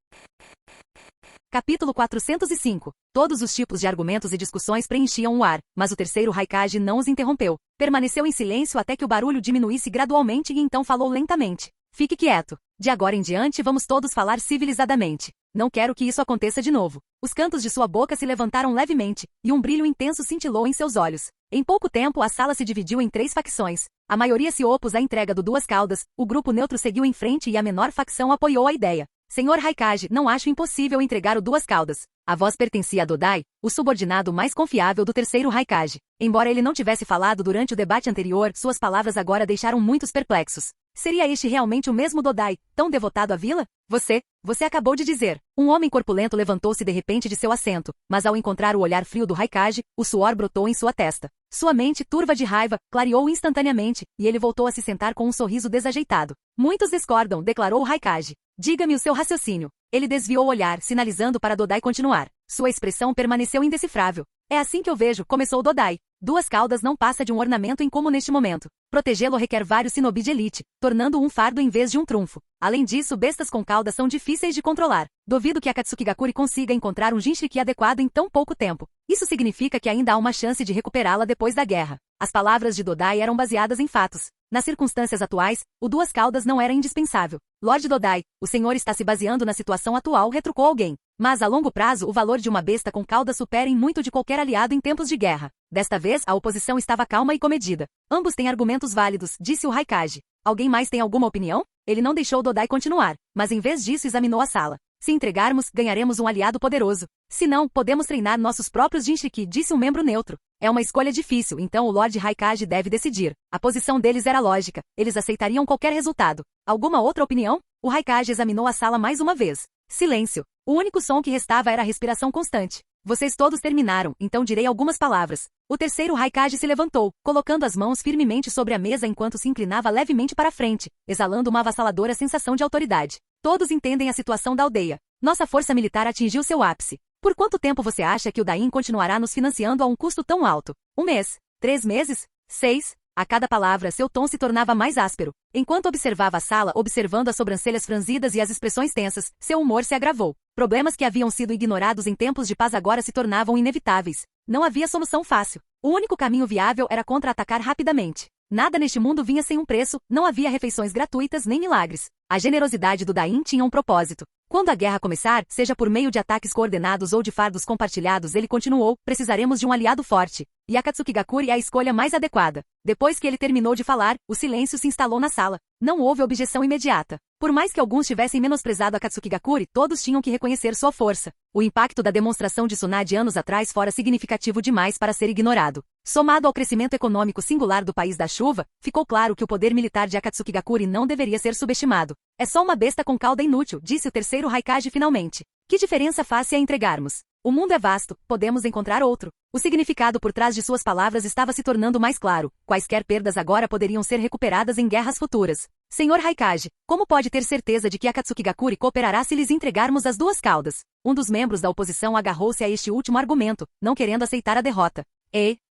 Capítulo 405. Todos os tipos de argumentos e discussões preenchiam o ar, mas o terceiro Raikage não os interrompeu. Permaneceu em silêncio até que o barulho diminuísse gradualmente e então falou lentamente. Fique quieto. De agora em diante vamos todos falar civilizadamente. Não quero que isso aconteça de novo. Os cantos de sua boca se levantaram levemente, e um brilho intenso cintilou em seus olhos. Em pouco tempo a sala se dividiu em 3 facções. A maioria se opôs à entrega do Duas Caudas, o grupo neutro seguiu em frente e a menor facção apoiou a ideia. Senhor Raikage, não acho impossível entregar o Duas Caudas. A voz pertencia a Dodai, o subordinado mais confiável do terceiro Raikage. Embora ele não tivesse falado durante o debate anterior, suas palavras agora deixaram muitos perplexos. Seria este realmente o mesmo Dodai, tão devotado à vila? Você acabou de dizer. Um homem corpulento levantou-se de repente de seu assento, mas ao encontrar o olhar frio do Raikage, o suor brotou em sua testa. Sua mente, turva de raiva, clareou instantaneamente, e ele voltou a se sentar com um sorriso desajeitado. Muitos discordam, declarou o Raikage. Diga-me o seu raciocínio. Ele desviou o olhar, sinalizando para Dodai continuar. Sua expressão permaneceu indecifrável. É assim que eu vejo, começou Dodai. Duas Caudas não passa de um ornamento incomum neste momento. Protegê-lo requer vários shinobi de elite, tornando-o um fardo em vez de um trunfo. Além disso, bestas com caudas são difíceis de controlar. Duvido que Akatsuki Gakuri consiga encontrar um Jinchuriki adequado em tão pouco tempo. Isso significa que ainda há uma chance de recuperá-la depois da guerra. As palavras de Dodai eram baseadas em fatos. Nas circunstâncias atuais, o Duas Caudas não era indispensável. Lord Dodai, o senhor está se baseando na situação atual, retrucou alguém. Mas a longo prazo o valor de uma besta com cauda supera em muito de qualquer aliado em tempos de guerra. Desta vez, a oposição estava calma e comedida. Ambos têm argumentos válidos, disse o Raikage. Alguém mais tem alguma opinião? Ele não deixou Dodai continuar, mas em vez disso examinou a sala. Se entregarmos, ganharemos um aliado poderoso. Se não, podemos treinar nossos próprios Jinchuriki, disse um membro neutro. É uma escolha difícil, então o Lord Raikage deve decidir. A posição deles era lógica. Eles aceitariam qualquer resultado. Alguma outra opinião? O Raikage examinou a sala mais uma vez. Silêncio. O único som que restava era a respiração constante. Vocês todos terminaram, então direi algumas palavras. O terceiro Raikage se levantou, colocando as mãos firmemente sobre a mesa enquanto se inclinava levemente para frente, exalando uma avassaladora sensação de autoridade. Todos entendem a situação da aldeia. Nossa força militar atingiu seu ápice. Por quanto tempo você acha que o Dain continuará nos financiando a um custo tão alto? 1 mês? 3 meses? 6? A cada palavra, seu tom se tornava mais áspero. Enquanto observava a sala, observando as sobrancelhas franzidas e as expressões tensas, seu humor se agravou. Problemas que haviam sido ignorados em tempos de paz agora se tornavam inevitáveis. Não havia solução fácil. O único caminho viável era contra-atacar rapidamente. Nada neste mundo vinha sem um preço, não havia refeições gratuitas nem milagres. A generosidade do Dain tinha um propósito. Quando a guerra começar, seja por meio de ataques coordenados ou de fardos compartilhados, ele continuou, precisaremos de um aliado forte. E Akatsuki Gakuri é a escolha mais adequada. Depois que ele terminou de falar, o silêncio se instalou na sala. Não houve objeção imediata. Por mais que alguns tivessem menosprezado Akatsuki Gakuri, todos tinham que reconhecer sua força. O impacto da demonstração de Tsunade anos atrás fora significativo demais para ser ignorado. Somado ao crescimento econômico singular do País da Chuva, ficou claro que o poder militar de Akatsuki Gakuri não deveria ser subestimado. É só uma besta com cauda inútil, disse o terceiro Raikage finalmente. Que diferença faz se a entregarmos? O mundo é vasto, podemos encontrar outro. O significado por trás de suas palavras estava se tornando mais claro. Quaisquer perdas agora poderiam ser recuperadas em guerras futuras. Senhor Raikage, como pode ter certeza de que Akatsuki Gakuri cooperará se lhes entregarmos as duas caudas? Um dos membros da oposição agarrou-se a este último argumento, não querendo aceitar a derrota.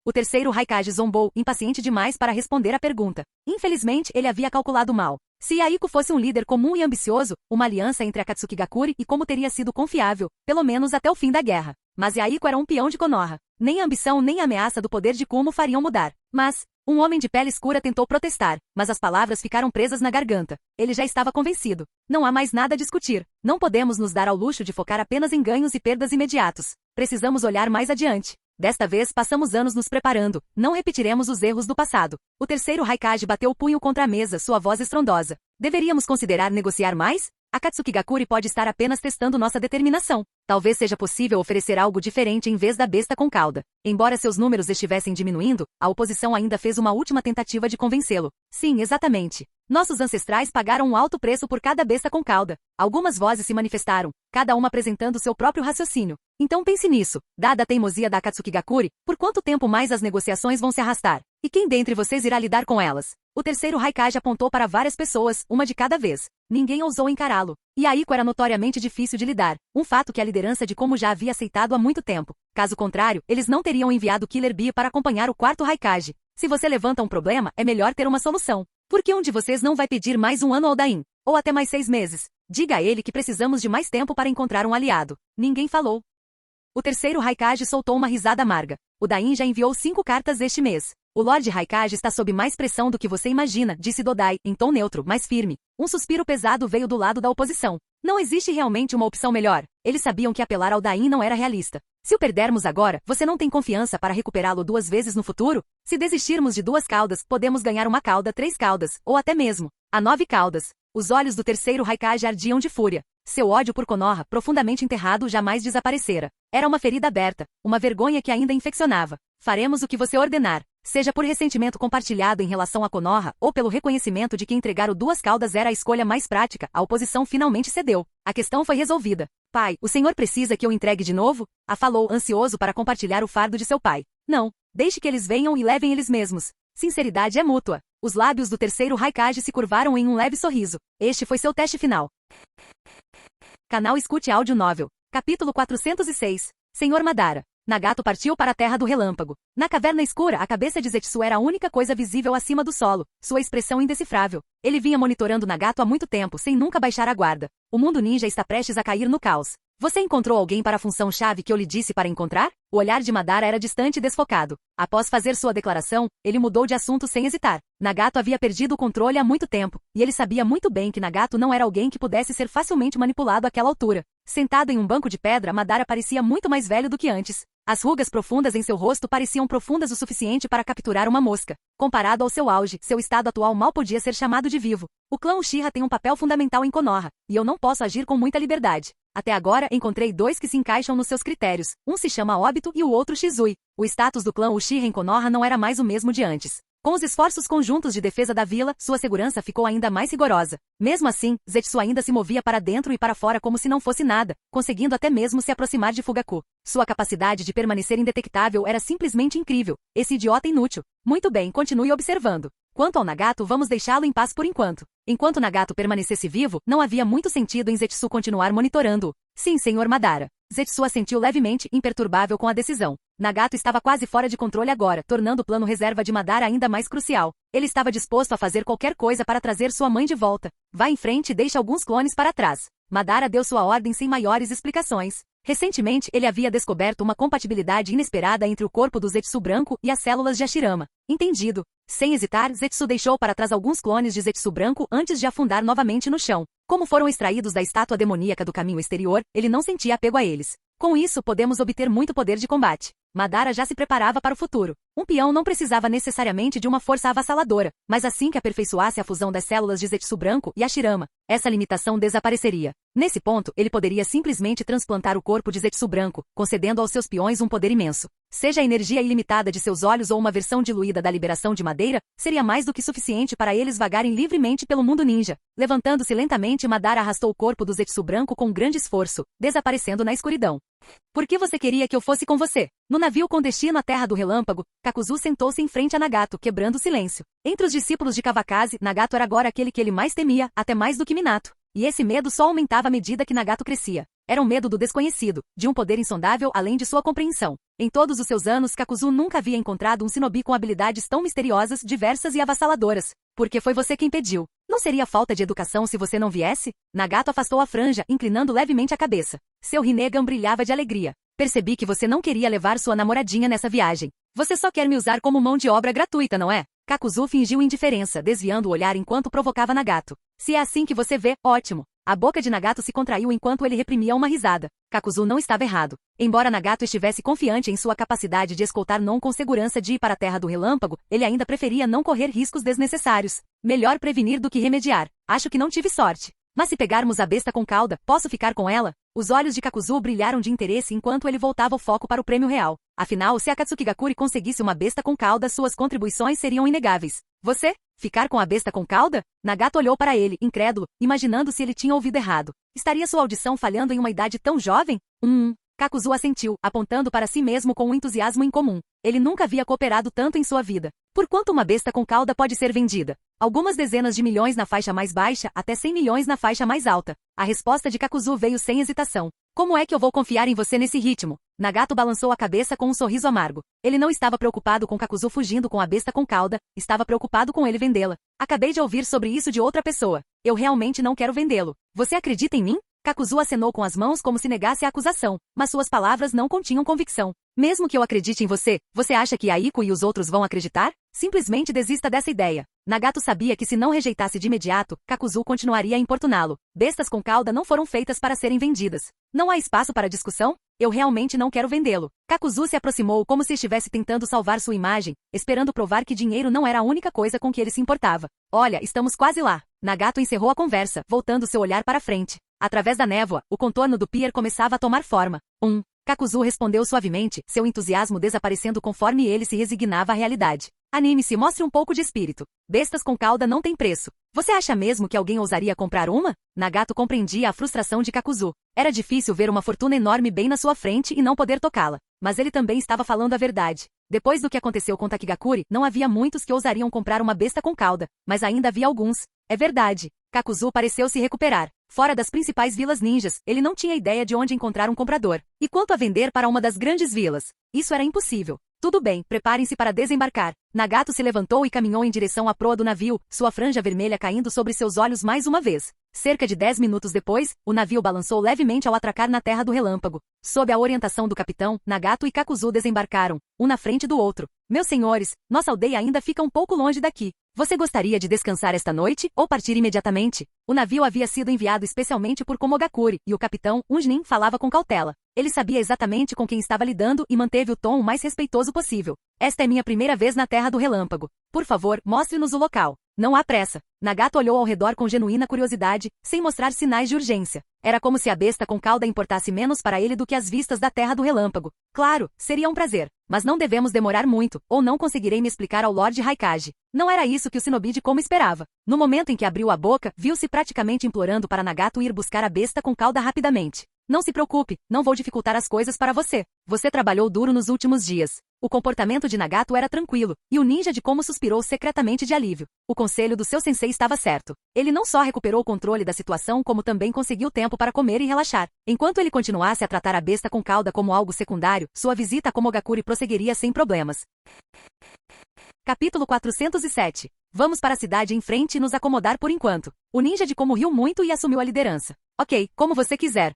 O terceiro Raikage zombou, impaciente demais para responder à pergunta. Infelizmente, ele havia calculado mal. Se Aiko fosse um líder comum e ambicioso, uma aliança entre Akatsuki Gakuri e como teria sido confiável, pelo menos até o fim da guerra. Mas Aiko era um peão de Konoha. Nem a ambição nem a ameaça do poder de Kumo fariam mudar. Mas, um homem de pele escura tentou protestar, mas as palavras ficaram presas na garganta. Ele já estava convencido. Não há mais nada a discutir. Não podemos nos dar ao luxo de focar apenas em ganhos e perdas imediatos. Precisamos olhar mais adiante. Desta vez passamos anos nos preparando, não repetiremos os erros do passado. O terceiro Raikage bateu o punho contra a mesa, sua voz estrondosa. Deveríamos considerar negociar mais? Akatsuki Gakuri pode estar apenas testando nossa determinação. Talvez seja possível oferecer algo diferente em vez da besta com cauda. Embora seus números estivessem diminuindo, a oposição ainda fez uma última tentativa de convencê-lo. Sim, exatamente. Nossos ancestrais pagaram um alto preço por cada besta com cauda. Algumas vozes se manifestaram, cada uma apresentando seu próprio raciocínio. Então pense nisso. Dada a teimosia da Akatsukigakure, por quanto tempo mais as negociações vão se arrastar? E quem dentre vocês irá lidar com elas? O terceiro Raikage apontou para várias pessoas, uma de cada vez. Ninguém ousou encará-lo. E Aiko era notoriamente difícil de lidar, um fato que a liderança de Como já havia aceitado há muito tempo. Caso contrário, eles não teriam enviado Killer Bee para acompanhar o quarto Raikage. Se você levanta um problema, é melhor ter uma solução. Por que um de vocês não vai pedir mais um ano ao Dain? Ou até mais 6 meses? Diga a ele que precisamos de mais tempo para encontrar um aliado. Ninguém falou. O terceiro Raikage soltou uma risada amarga. O Dain já enviou 5 cartas este mês. O Lorde Raikage está sob mais pressão do que você imagina, disse Dodai, em tom neutro, mas firme. Um suspiro pesado veio do lado da oposição. Não existe realmente uma opção melhor. Eles sabiam que apelar ao Dain não era realista. Se o perdermos agora, você não tem confiança para recuperá-lo 2 vezes no futuro? Se desistirmos de 2 caudas, podemos ganhar 1 cauda, 3 caudas, ou até mesmo a 9 caudas. Os olhos do terceiro Raikage ardiam de fúria. Seu ódio por Konoha, profundamente enterrado, jamais desaparecera. Era uma ferida aberta, uma vergonha que ainda infeccionava. Faremos o que você ordenar. Seja por ressentimento compartilhado em relação a Konoha, ou pelo reconhecimento de que entregar o 2 caudas era a escolha mais prática, a oposição finalmente cedeu. A questão foi resolvida. Pai, o senhor precisa que eu entregue de novo? A falou, ansioso para compartilhar o fardo de seu pai. Não, deixe que eles venham e levem eles mesmos. Sinceridade é mútua. Os lábios do terceiro Raikage se curvaram em um leve sorriso. Este foi seu teste final. Canal Escute Áudio Novel. Capítulo 406. Senhor Madara. Nagato partiu para a Terra do Relâmpago. Na caverna escura, a cabeça de Zetsu era a única coisa visível acima do solo, sua expressão indecifrável. Ele vinha monitorando Nagato há muito tempo, sem nunca baixar a guarda. O mundo ninja está prestes a cair no caos. Você encontrou alguém para a função-chave que eu lhe disse para encontrar? O olhar de Madara era distante e desfocado. Após fazer sua declaração, ele mudou de assunto sem hesitar. Nagato havia perdido o controle há muito tempo, e ele sabia muito bem que Nagato não era alguém que pudesse ser facilmente manipulado àquela altura. Sentado em um banco de pedra, Madara parecia muito mais velho do que antes. As rugas profundas em seu rosto pareciam profundas o suficiente para capturar uma mosca. Comparado ao seu auge, seu estado atual mal podia ser chamado de vivo. O clã Uchiha tem um papel fundamental em Konoha, e eu não posso agir com muita liberdade. Até agora, encontrei 2 que se encaixam nos seus critérios. Um se chama Obito e o outro Shizui. O status do clã Uchiha em Konoha não era mais o mesmo de antes. Com os esforços conjuntos de defesa da vila, sua segurança ficou ainda mais rigorosa. Mesmo assim, Zetsu ainda se movia para dentro e para fora como se não fosse nada, conseguindo até mesmo se aproximar de Fugaku. Sua capacidade de permanecer indetectável era simplesmente incrível. Esse idiota inútil. Muito bem, continue observando. Quanto ao Nagato, vamos deixá-lo em paz por enquanto. Enquanto Nagato permanecesse vivo, não havia muito sentido em Zetsu continuar monitorando-o. Sim, senhor Madara. Zetsu assentiu levemente, imperturbável com a decisão. Nagato estava quase fora de controle agora, tornando o plano reserva de Madara ainda mais crucial. Ele estava disposto a fazer qualquer coisa para trazer sua mãe de volta. Vá em frente e deixe alguns clones para trás. Madara deu sua ordem sem maiores explicações. Recentemente, ele havia descoberto uma compatibilidade inesperada entre o corpo do Zetsu branco e as células de Hashirama. Entendido. Sem hesitar, Zetsu deixou para trás alguns clones de Zetsu branco antes de afundar novamente no chão. Como foram extraídos da estátua demoníaca do caminho exterior, ele não sentia apego a eles. Com isso, podemos obter muito poder de combate. Madara já se preparava para o futuro. Um peão não precisava necessariamente de uma força avassaladora, mas assim que aperfeiçoasse a fusão das células de Zetsu branco e Hashirama, essa limitação desapareceria. Nesse ponto, ele poderia simplesmente transplantar o corpo de Zetsu branco, concedendo aos seus peões um poder imenso. Seja a energia ilimitada de seus olhos ou uma versão diluída da liberação de madeira, seria mais do que suficiente para eles vagarem livremente pelo mundo ninja. Levantando-se lentamente, Madara arrastou o corpo do Zetsu branco com grande esforço, desaparecendo na escuridão. Por que você queria que eu fosse com você? No navio com destino à Terra do Relâmpago, Kakuzu sentou-se em frente a Nagato, quebrando o silêncio. Entre os discípulos de Kawakaze, Nagato era agora aquele que ele mais temia, até mais do que Minato. E esse medo só aumentava à medida que Nagato crescia. Era um medo do desconhecido, de um poder insondável além de sua compreensão. Em todos os seus anos, Kakuzu nunca havia encontrado um shinobi com habilidades tão misteriosas, diversas e avassaladoras. Porque foi você quem pediu. Não seria falta de educação se você não viesse? Nagato afastou a franja, inclinando levemente a cabeça. Seu Rinnegan brilhava de alegria. Percebi que você não queria levar sua namoradinha nessa viagem. Você só quer me usar como mão de obra gratuita, não é? Kakuzu fingiu indiferença, desviando o olhar enquanto provocava Nagato. Se é assim que você vê, ótimo. A boca de Nagato se contraiu enquanto ele reprimia uma risada. Kakuzu não estava errado. Embora Nagato estivesse confiante em sua capacidade de escoltar Non com segurança de ir para a Terra do Relâmpago, ele ainda preferia não correr riscos desnecessários. Melhor prevenir do que remediar. Acho que não tive sorte. Mas se pegarmos a besta com cauda, posso ficar com ela? Os olhos de Kakuzu brilharam de interesse enquanto ele voltava o foco para o prêmio real. Afinal, se Akatsukigakure conseguisse uma besta com cauda, suas contribuições seriam inegáveis. Você? Ficar com a besta com cauda? Nagato olhou para ele, incrédulo, imaginando se ele tinha ouvido errado. Estaria sua audição falhando em uma idade tão jovem? Kakuzu assentiu, apontando para si mesmo com um entusiasmo incomum. Ele nunca havia cooperado tanto em sua vida. Por quanto uma besta com cauda pode ser vendida? Algumas dezenas de milhões na faixa mais baixa, até 100 milhões na faixa mais alta. A resposta de Kakuzu veio sem hesitação. Como é que eu vou confiar em você nesse ritmo? Nagato balançou a cabeça com um sorriso amargo. Ele não estava preocupado com Kakuzu fugindo com a besta com cauda, estava preocupado com ele vendê-la. Acabei de ouvir sobre isso de outra pessoa. Eu realmente não quero vendê-lo. Você acredita em mim? Kakuzu acenou com as mãos como se negasse a acusação, mas suas palavras não continham convicção. Mesmo que eu acredite em você, você acha que Aiko e os outros vão acreditar? Simplesmente desista dessa ideia. Nagato sabia que se não rejeitasse de imediato, Kakuzu continuaria a importuná-lo. Bestas com cauda não foram feitas para serem vendidas. Não há espaço para discussão? Eu realmente não quero vendê-lo. Kakuzu se aproximou como se estivesse tentando salvar sua imagem, esperando provar que dinheiro não era a única coisa com que ele se importava. Olha, estamos quase lá. Nagato encerrou a conversa, voltando seu olhar para frente. Através da névoa, o contorno do pier começava a tomar forma. Kakuzu respondeu suavemente, seu entusiasmo desaparecendo conforme ele se resignava à realidade. Anime-se e mostre um pouco de espírito. Bestas com cauda não têm preço. Você acha mesmo que alguém ousaria comprar uma? Nagato compreendia a frustração de Kakuzu. Era difícil ver uma fortuna enorme bem na sua frente e não poder tocá-la. Mas ele também estava falando a verdade. Depois do que aconteceu com Takigakuri, não havia muitos que ousariam comprar uma besta com cauda, mas ainda havia alguns. É verdade. Kakuzu pareceu se recuperar. Fora das principais vilas ninjas, ele não tinha ideia de onde encontrar um comprador. E quanto a vender para uma das grandes vilas? Isso era impossível. Tudo bem, preparem-se para desembarcar. Nagato se levantou e caminhou em direção à proa do navio, sua franja vermelha caindo sobre seus olhos mais uma vez. Cerca de 10 minutos depois, o navio balançou levemente ao atracar na terra do relâmpago. Sob a orientação do capitão, Nagato e Kakuzu desembarcaram, um na frente do outro. Meus senhores, nossa aldeia ainda fica um pouco longe daqui. Você gostaria de descansar esta noite, ou partir imediatamente? O navio havia sido enviado especialmente por Komogakuri, e o capitão, Unjin, falava com cautela. Ele sabia exatamente com quem estava lidando e manteve o tom o mais respeitoso possível. Esta é minha primeira vez na Terra do Relâmpago. Por favor, mostre-nos o local. Não há pressa. Nagato olhou ao redor com genuína curiosidade, sem mostrar sinais de urgência. Era como se a besta com cauda importasse menos para ele do que as vistas da Terra do Relâmpago. Claro, seria um prazer. Mas não devemos demorar muito, ou não conseguirei me explicar ao Lord Raikage. Não era isso que o Shinobi de Komo esperava. No momento em que abriu a boca, viu-se praticamente implorando para Nagato ir buscar a besta com cauda rapidamente. Não se preocupe, não vou dificultar as coisas para você. Você trabalhou duro nos últimos dias. O comportamento de Nagato era tranquilo, e o ninja de Komo suspirou secretamente de alívio. O conselho do seu sensei estava certo. Ele não só recuperou o controle da situação como também conseguiu tempo para comer e relaxar. Enquanto ele continuasse a tratar a besta com cauda como algo secundário, sua visita a Komogakuri prosseguiria sem problemas. Capítulo 407. Vamos para a cidade em frente e nos acomodar por enquanto. O ninja de Komo riu muito e assumiu a liderança. Ok, como você quiser.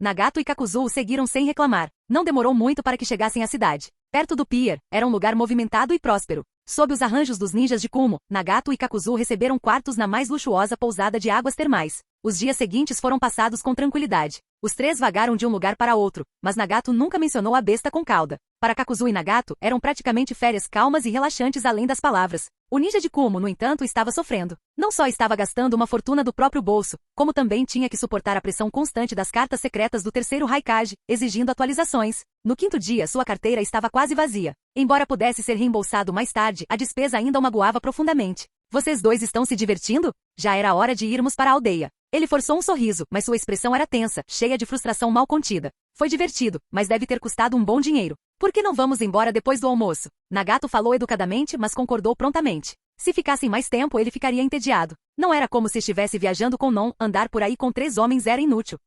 Nagato e Kakuzu o seguiram sem reclamar. Não demorou muito para que chegassem à cidade. Perto do pier, era um lugar movimentado e próspero. Sob os arranjos dos ninjas de Kumo, Nagato e Kakuzu receberam quartos na mais luxuosa pousada de águas termais. Os dias seguintes foram passados com tranquilidade. Os três vagaram de um lugar para outro, mas Nagato nunca mencionou a besta com cauda. Para Kakuzu e Nagato, eram praticamente férias calmas e relaxantes além das palavras. O ninja de Kumo, no entanto, estava sofrendo. Não só estava gastando uma fortuna do próprio bolso, como também tinha que suportar a pressão constante das cartas secretas do terceiro Raikage, exigindo atualizações. No quinto dia, sua carteira estava quase vazia. Embora pudesse ser reembolsado mais tarde, a despesa ainda o magoava profundamente. Vocês dois estão se divertindo? Já era hora de irmos para a aldeia. Ele forçou um sorriso, mas sua expressão era tensa, cheia de frustração mal contida. Foi divertido, mas deve ter custado um bom dinheiro. Por que não vamos embora depois do almoço? Nagato falou educadamente, mas concordou prontamente. Se ficassem mais tempo, ele ficaria entediado. Não era como se estivesse viajando com Non, andar por aí com 3 homens era inútil.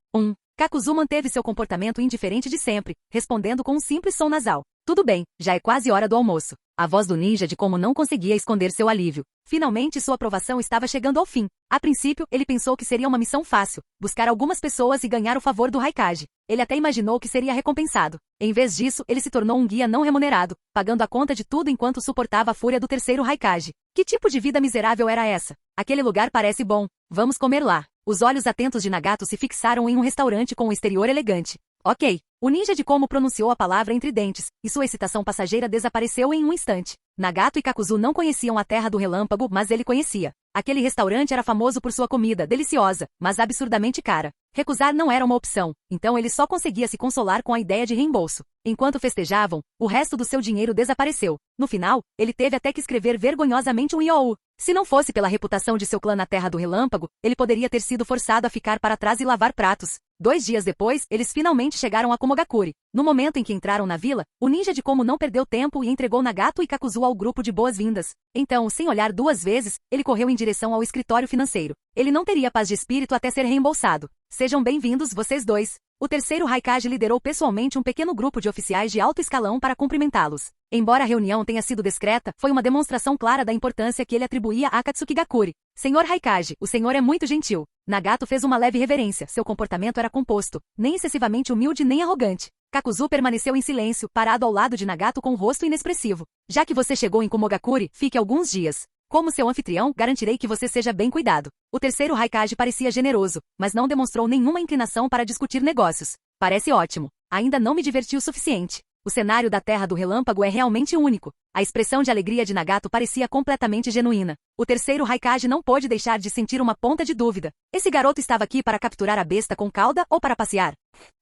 Kakuzu manteve seu comportamento indiferente de sempre, respondendo com um simples som nasal. Tudo bem, já é quase hora do almoço. A voz do ninja de Komo não conseguia esconder seu alívio. Finalmente sua aprovação estava chegando ao fim. A princípio, ele pensou que seria uma missão fácil, buscar algumas pessoas e ganhar o favor do Raikage. Ele até imaginou que seria recompensado. Em vez disso, ele se tornou um guia não remunerado, pagando a conta de tudo enquanto suportava a fúria do terceiro Raikage. Que tipo de vida miserável era essa? Aquele lugar parece bom. Vamos comer lá. Os olhos atentos de Nagato se fixaram em um restaurante com um exterior elegante. Ok. O ninja de Komo pronunciou a palavra entre dentes, e sua excitação passageira desapareceu em um instante. Nagato e Kakuzu não conheciam a Terra do Relâmpago, mas ele conhecia. Aquele restaurante era famoso por sua comida deliciosa, mas absurdamente cara. Recusar não era uma opção, então ele só conseguia se consolar com a ideia de reembolso. Enquanto festejavam, o resto do seu dinheiro desapareceu. No final, ele teve até que escrever vergonhosamente um iou. Se não fosse pela reputação de seu clã na Terra do Relâmpago, ele poderia ter sido forçado a ficar para trás e lavar pratos. 2 dias depois, eles finalmente chegaram a Komogakuri. No momento em que entraram na vila, o ninja de Komo não perdeu tempo e entregou Nagato e Kakuzu ao grupo de boas-vindas. Então, sem olhar 2 vezes, ele correu em direção ao escritório financeiro. Ele não teria paz de espírito até ser reembolsado. Sejam bem-vindos, vocês dois. O terceiro Raikage liderou pessoalmente um pequeno grupo de oficiais de alto escalão para cumprimentá-los. Embora a reunião tenha sido discreta, foi uma demonstração clara da importância que ele atribuía a Akatsukigakuri. Senhor Raikage, o senhor é muito gentil. Nagato fez uma leve reverência, seu comportamento era composto, nem excessivamente humilde nem arrogante. Kakuzu permaneceu em silêncio, parado ao lado de Nagato com o rosto inexpressivo. Já que você chegou em Komogakuri, fique alguns dias. Como seu anfitrião, garantirei que você seja bem cuidado. O terceiro Raikage parecia generoso, mas não demonstrou nenhuma inclinação para discutir negócios. Parece ótimo. Ainda não me diverti o suficiente. O cenário da Terra do Relâmpago é realmente único. A expressão de alegria de Nagato parecia completamente genuína. O terceiro Raikage não pôde deixar de sentir uma ponta de dúvida. Esse garoto estava aqui para capturar a besta com cauda ou para passear?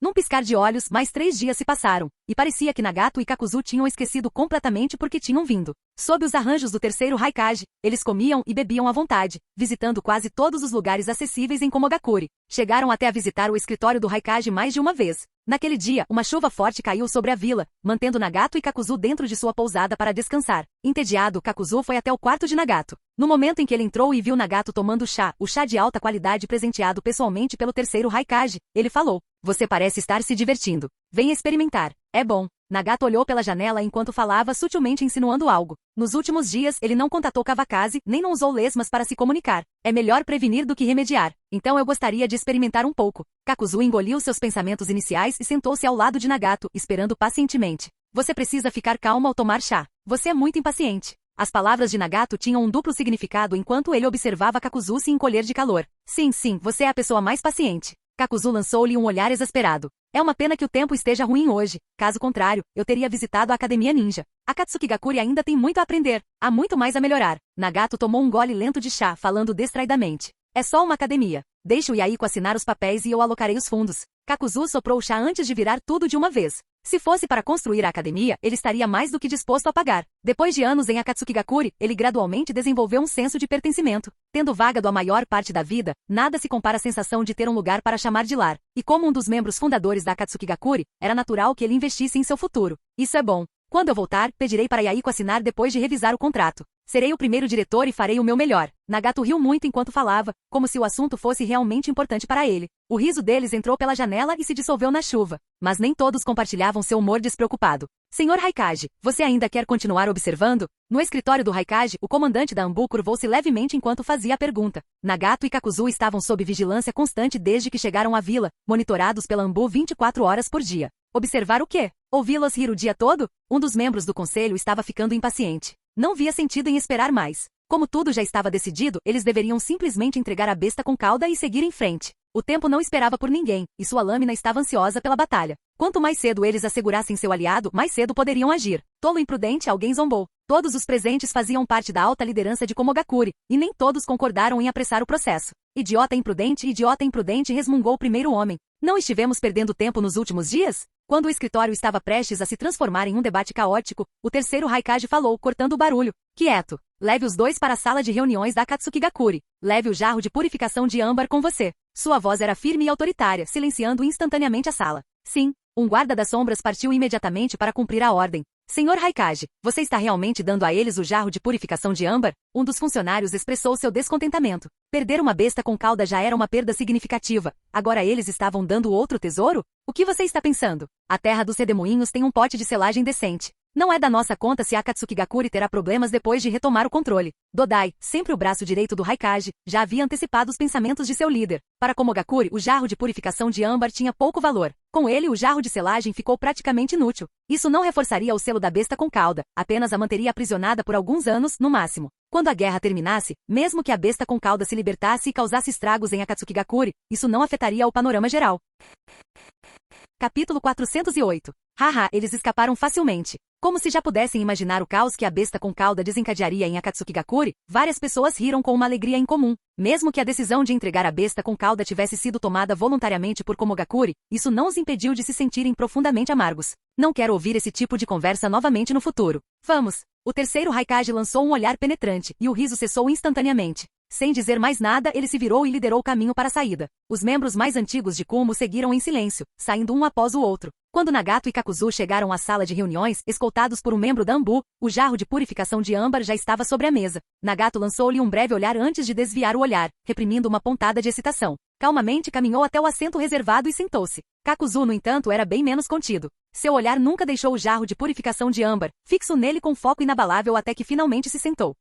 Num piscar de olhos, mais 3 dias se passaram, e parecia que Nagato e Kakuzu tinham esquecido completamente porque tinham vindo. Sob os arranjos do terceiro Raikage, eles comiam e bebiam à vontade, visitando quase todos os lugares acessíveis em Komogakuri. Chegaram até a visitar o escritório do Raikage mais de uma vez. Naquele dia, uma chuva forte caiu sobre a vila, mantendo Nagato e Kakuzu dentro de sua pousada para descansar. Entediado, Kakuzu foi até o quarto de Nagato. No momento em que ele entrou e viu Nagato tomando chá, o chá de alta qualidade presenteado pessoalmente pelo terceiro Raikage, ele falou: "Você parece estar se divertindo. Venha experimentar. É bom." Nagato olhou pela janela enquanto falava, sutilmente insinuando algo. Nos últimos dias, ele não contatou Kawakaze, nem não usou lesmas para se comunicar. É melhor prevenir do que remediar. Então eu gostaria de experimentar um pouco. Kakuzu engoliu seus pensamentos iniciais e sentou-se ao lado de Nagato, esperando pacientemente. Você precisa ficar calmo ao tomar chá. Você é muito impaciente. As palavras de Nagato tinham um duplo significado enquanto ele observava Kakuzu se encolher de calor. Sim, você é a pessoa mais paciente. Kakuzu lançou-lhe um olhar exasperado. É uma pena que o tempo esteja ruim hoje. Caso contrário, eu teria visitado a Academia Ninja. Akatsukigakuri ainda tem muito a aprender. Há muito mais a melhorar. Nagato tomou um gole lento de chá, falando distraidamente. É só uma academia. Deixe o Yaiko assinar os papéis e eu alocarei os fundos. Kakuzu soprou o chá antes de virar tudo de uma vez. Se fosse para construir a academia, ele estaria mais do que disposto a pagar. Depois de anos em Akatsukigakuri, ele gradualmente desenvolveu um senso de pertencimento. Tendo vagado a maior parte da vida, nada se compara à sensação de ter um lugar para chamar de lar. E como um dos membros fundadores da Akatsukigakuri, era natural que ele investisse em seu futuro. Isso é bom. Quando eu voltar, pedirei para Yaiko assinar depois de revisar o contrato. Serei o primeiro diretor e farei o meu melhor. Nagato riu muito enquanto falava, como se o assunto fosse realmente importante para ele. O riso deles entrou pela janela e se dissolveu na chuva. Mas nem todos compartilhavam seu humor despreocupado. Senhor Raikage, você ainda quer continuar observando? No escritório do Raikage, o comandante da Anbu curvou-se levemente enquanto fazia a pergunta. Nagato e Kakuzu estavam sob vigilância constante desde que chegaram à vila, monitorados pela Anbu 24 horas por dia. Observar o quê? Ouvi-los rir o dia todo? Um dos membros do conselho estava ficando impaciente. Não via sentido em esperar mais. Como tudo já estava decidido, eles deveriam simplesmente entregar a besta com cauda e seguir em frente. O tempo não esperava por ninguém, e sua lâmina estava ansiosa pela batalha. Quanto mais cedo eles assegurassem seu aliado, mais cedo poderiam agir. Tolo imprudente, alguém zombou. Todos os presentes faziam parte da alta liderança de Komogakuri, e nem todos concordaram em apressar o processo. Idiota imprudente, resmungou o primeiro homem. Não estivemos perdendo tempo nos últimos dias? Quando o escritório estava prestes a se transformar em um debate caótico, o terceiro Raikage falou, cortando o barulho. Quieto. Leve os dois para a sala de reuniões da Akatsukigakuri. Leve o jarro de purificação de âmbar com você. Sua voz era firme e autoritária, silenciando instantaneamente a sala. Sim, um guarda das sombras partiu imediatamente para cumprir a ordem. Senhor Raikage, você está realmente dando a eles o jarro de purificação de âmbar? Um dos funcionários expressou seu descontentamento. Perder uma besta com cauda já era uma perda significativa. Agora eles estavam dando outro tesouro? O que você está pensando? A terra dos redemoinhos tem um pote de selagem decente. Não é da nossa conta se a Akatsukigakuri terá problemas depois de retomar o controle. Dodai, sempre o braço direito do Raikage, já havia antecipado os pensamentos de seu líder. Para Komogakuri, o jarro de purificação de âmbar tinha pouco valor. Com ele, o jarro de selagem ficou praticamente inútil. Isso não reforçaria o selo da besta com cauda, apenas a manteria aprisionada por alguns anos, no máximo. Quando a guerra terminasse, mesmo que a besta com cauda se libertasse e causasse estragos em Akatsukigakuri, isso não afetaria o panorama geral. Capítulo 408. Haha, eles escaparam facilmente. Como se já pudessem imaginar o caos que a besta com cauda desencadearia em Akatsukigakuri, várias pessoas riram com uma alegria incomum. Mesmo que a decisão de entregar a besta com cauda tivesse sido tomada voluntariamente por Komogakuri, isso não os impediu de se sentirem profundamente amargos. Não quero ouvir esse tipo de conversa novamente no futuro. Vamos! O terceiro Raikage lançou um olhar penetrante, e o riso cessou instantaneamente. Sem dizer mais nada, ele se virou e liderou o caminho para a saída. Os membros mais antigos de Kumo seguiram em silêncio, saindo um após o outro. Quando Nagato e Kakuzu chegaram à sala de reuniões, escoltados por um membro da Anbu, o jarro de purificação de âmbar já estava sobre a mesa. Nagato lançou-lhe um breve olhar antes de desviar o olhar, reprimindo uma pontada de excitação. Calmamente caminhou até o assento reservado e sentou-se. Kakuzu, no entanto, era bem menos contido. Seu olhar nunca deixou o jarro de purificação de âmbar, fixo nele com foco inabalável até que finalmente se sentou.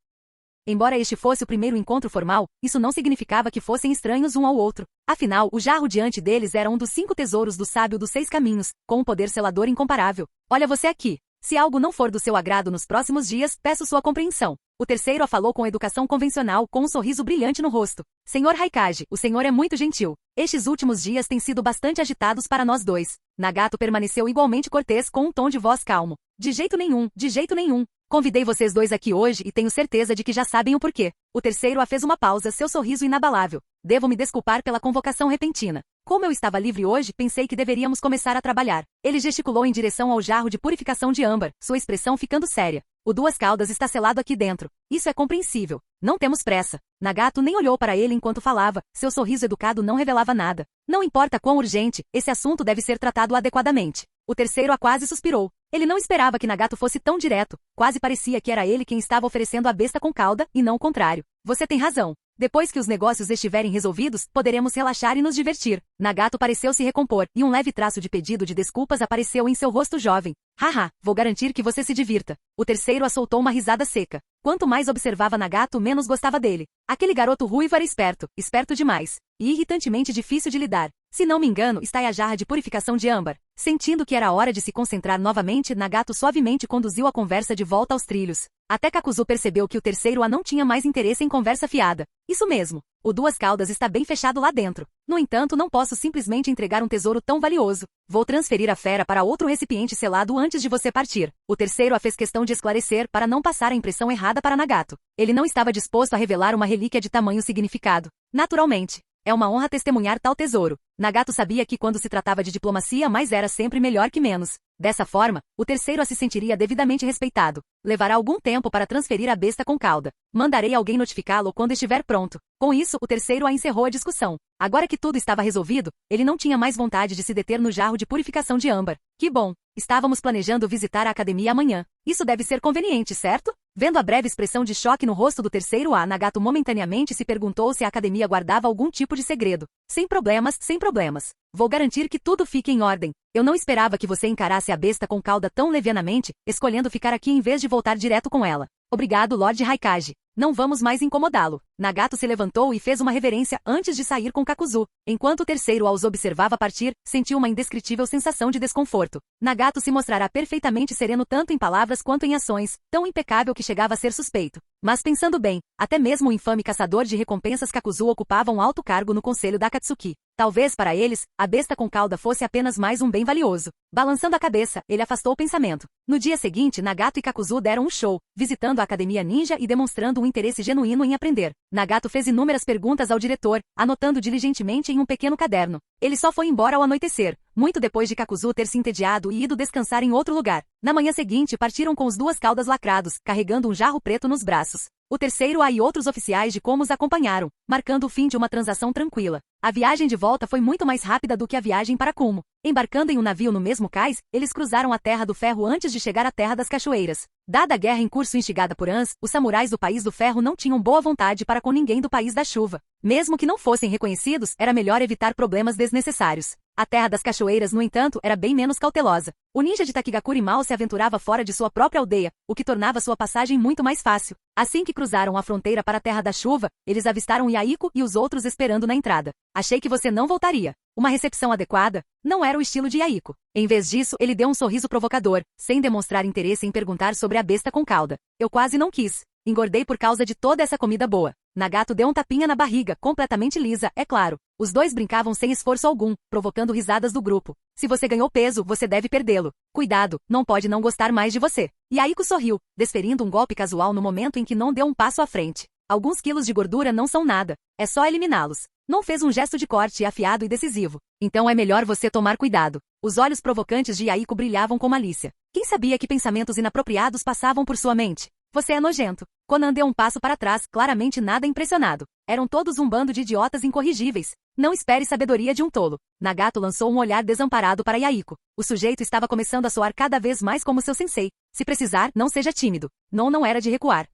Embora este fosse o primeiro encontro formal, isso não significava que fossem estranhos um ao outro. Afinal, o jarro diante deles era um dos 5 tesouros do sábio dos 6 caminhos, com um poder selador incomparável. Olha você aqui. Se algo não for do seu agrado nos próximos dias, peço sua compreensão. O terceiro a falou com educação convencional, com um sorriso brilhante no rosto. Senhor Raikage, o senhor é muito gentil. Estes últimos dias têm sido bastante agitados para nós dois. Nagato permaneceu igualmente cortês com um tom de voz calmo. De jeito nenhum, de jeito nenhum. Convidei vocês dois aqui hoje e tenho certeza de que já sabem o porquê. O terceiro a fez uma pausa, seu sorriso inabalável. Devo me desculpar pela convocação repentina. Como eu estava livre hoje, pensei que deveríamos começar a trabalhar. Ele gesticulou em direção ao jarro de purificação de âmbar, sua expressão ficando séria. O Duas Caudas está selado aqui dentro. Isso é compreensível. Não temos pressa. Nagato nem olhou para ele enquanto falava, seu sorriso educado não revelava nada. Não importa quão urgente, esse assunto deve ser tratado adequadamente. O terceiro a quase suspirou. Ele não esperava que Nagato fosse tão direto, quase parecia que era ele quem estava oferecendo a besta com cauda, e não o contrário. Você tem razão. Depois que os negócios estiverem resolvidos, poderemos relaxar e nos divertir. Nagato pareceu se recompor, e um leve traço de pedido de desculpas apareceu em seu rosto jovem. Haha, vou garantir que você se divirta. O terceiro a soltou uma risada seca. Quanto mais observava Nagato, menos gostava dele. Aquele garoto ruivo era esperto, esperto demais. E irritantemente difícil de lidar. Se não me engano, está aí a jarra de purificação de âmbar. Sentindo que era hora de se concentrar novamente, Nagato suavemente conduziu a conversa de volta aos trilhos. Até Kakuzu percebeu que o terceiro a não tinha mais interesse em conversa fiada. Isso mesmo. O Duas Caudas está bem fechado lá dentro. No entanto, não posso simplesmente entregar um tesouro tão valioso. Vou transferir a fera para outro recipiente selado antes de você partir. O terceiro a fez questão de esclarecer para não passar a impressão errada para Nagato. Ele não estava disposto a revelar uma relíquia de tamanho significado. Naturalmente. É uma honra testemunhar tal tesouro. Nagato sabia que quando se tratava de diplomacia, mais era sempre melhor que menos. Dessa forma, o terceiro a se sentiria devidamente respeitado. Levará algum tempo para transferir a besta com cauda. Mandarei alguém notificá-lo quando estiver pronto. Com isso, o terceiro a encerrou a discussão. Agora que tudo estava resolvido, ele não tinha mais vontade de se deter no jarro de purificação de âmbar. Que bom! Estávamos planejando visitar a academia amanhã. Isso deve ser conveniente, certo? Vendo a breve expressão de choque no rosto do terceiro a, Nagato momentaneamente se perguntou se a academia guardava algum tipo de segredo. Sem problemas, sem problemas. Vou garantir que tudo fique em ordem. Eu não esperava que você encarasse a besta com cauda tão levianamente, escolhendo ficar aqui em vez de voltar direto com ela. Obrigado, Lord Raikage. Não vamos mais incomodá-lo. Nagato se levantou e fez uma reverência antes de sair com Kakuzu. Enquanto o terceiro os observava partir, sentiu uma indescritível sensação de desconforto. Nagato se mostrará perfeitamente sereno tanto em palavras quanto em ações, tão impecável que chegava a ser suspeito. Mas pensando bem, até mesmo o infame caçador de recompensas Kakuzu ocupava um alto cargo no conselho da Akatsuki. Talvez para eles, a besta com cauda fosse apenas mais um bem valioso. Balançando a cabeça, ele afastou o pensamento. No dia seguinte, Nagato e Kakuzu deram um show, visitando a academia ninja e demonstrando um interesse genuíno em aprender. Nagato fez inúmeras perguntas ao diretor, anotando diligentemente em um pequeno caderno. Ele só foi embora ao anoitecer, muito depois de Kakuzu ter se entediado e ido descansar em outro lugar. Na manhã seguinte, partiram com os Duas Caudas lacrados, carregando um jarro preto nos braços. O terceiro a e outros oficiais de Como os acompanharam, marcando o fim de uma transação tranquila. A viagem de volta foi muito mais rápida do que a viagem para Kumo. Embarcando em um navio no mesmo cais, eles cruzaram a Terra do Ferro antes de chegar à Terra das Cachoeiras. Dada a guerra em curso instigada por Ans, os samurais do País do Ferro não tinham boa vontade para com ninguém do País da Chuva. Mesmo que não fossem reconhecidos, era melhor evitar problemas desnecessários. A Terra das Cachoeiras, no entanto, era bem menos cautelosa. O ninja de Takigakuri mal se aventurava fora de sua própria aldeia, o que tornava sua passagem muito mais fácil. Assim que cruzaram a fronteira para a Terra da Chuva, eles avistaram Yaiko e os outros esperando na entrada. Achei que você não voltaria. Uma recepção adequada? Não era o estilo de Yaiko. Em vez disso, ele deu um sorriso provocador, sem demonstrar interesse em perguntar sobre a besta com cauda. Eu quase não quis. Engordei por causa de toda essa comida boa. Nagato deu um tapinha na barriga, completamente lisa, é claro. Os dois brincavam sem esforço algum, provocando risadas do grupo. Se você ganhou peso, você deve perdê-lo. Cuidado, não pode não gostar mais de você. Yaiko sorriu, desferindo um golpe casual no momento em que não deu um passo à frente. Alguns quilos de gordura não são nada. É só eliminá-los. Não fez um gesto de corte afiado e decisivo. Então é melhor você tomar cuidado. Os olhos provocantes de Yaiko brilhavam com malícia. Quem sabia que pensamentos inapropriados passavam por sua mente? Você é nojento. Conan deu um passo para trás, claramente nada impressionado. Eram todos um bando de idiotas incorrigíveis. Não espere sabedoria de um tolo. Nagato lançou um olhar desamparado para Yahiko. O sujeito estava começando a soar cada vez mais como seu sensei. Se precisar, não seja tímido. Não era de recuar.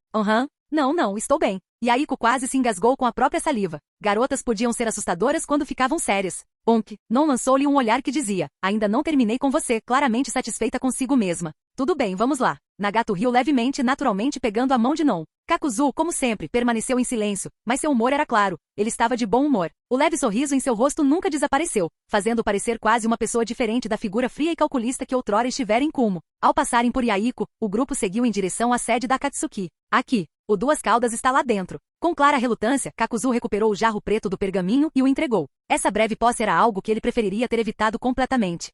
Não, estou bem. Yahiko quase se engasgou com a própria saliva. Garotas podiam ser assustadoras quando ficavam sérias. Non lançou-lhe um olhar que dizia: ainda não terminei com você, claramente satisfeita consigo mesma. Tudo bem, vamos lá. Nagato riu levemente, naturalmente pegando a mão de Non. Kakuzu, como sempre, permaneceu em silêncio, mas seu humor era claro. Ele estava de bom humor. O leve sorriso em seu rosto nunca desapareceu, fazendo parecer quase uma pessoa diferente da figura fria e calculista que outrora estivera em Kumo. Ao passarem por Yahiko, o grupo seguiu em direção à sede da Akatsuki. Aqui. O Duas Caudas está lá dentro. Com clara relutância, Kakuzu recuperou o jarro preto do pergaminho e o entregou. Essa breve posse era algo que ele preferiria ter evitado completamente.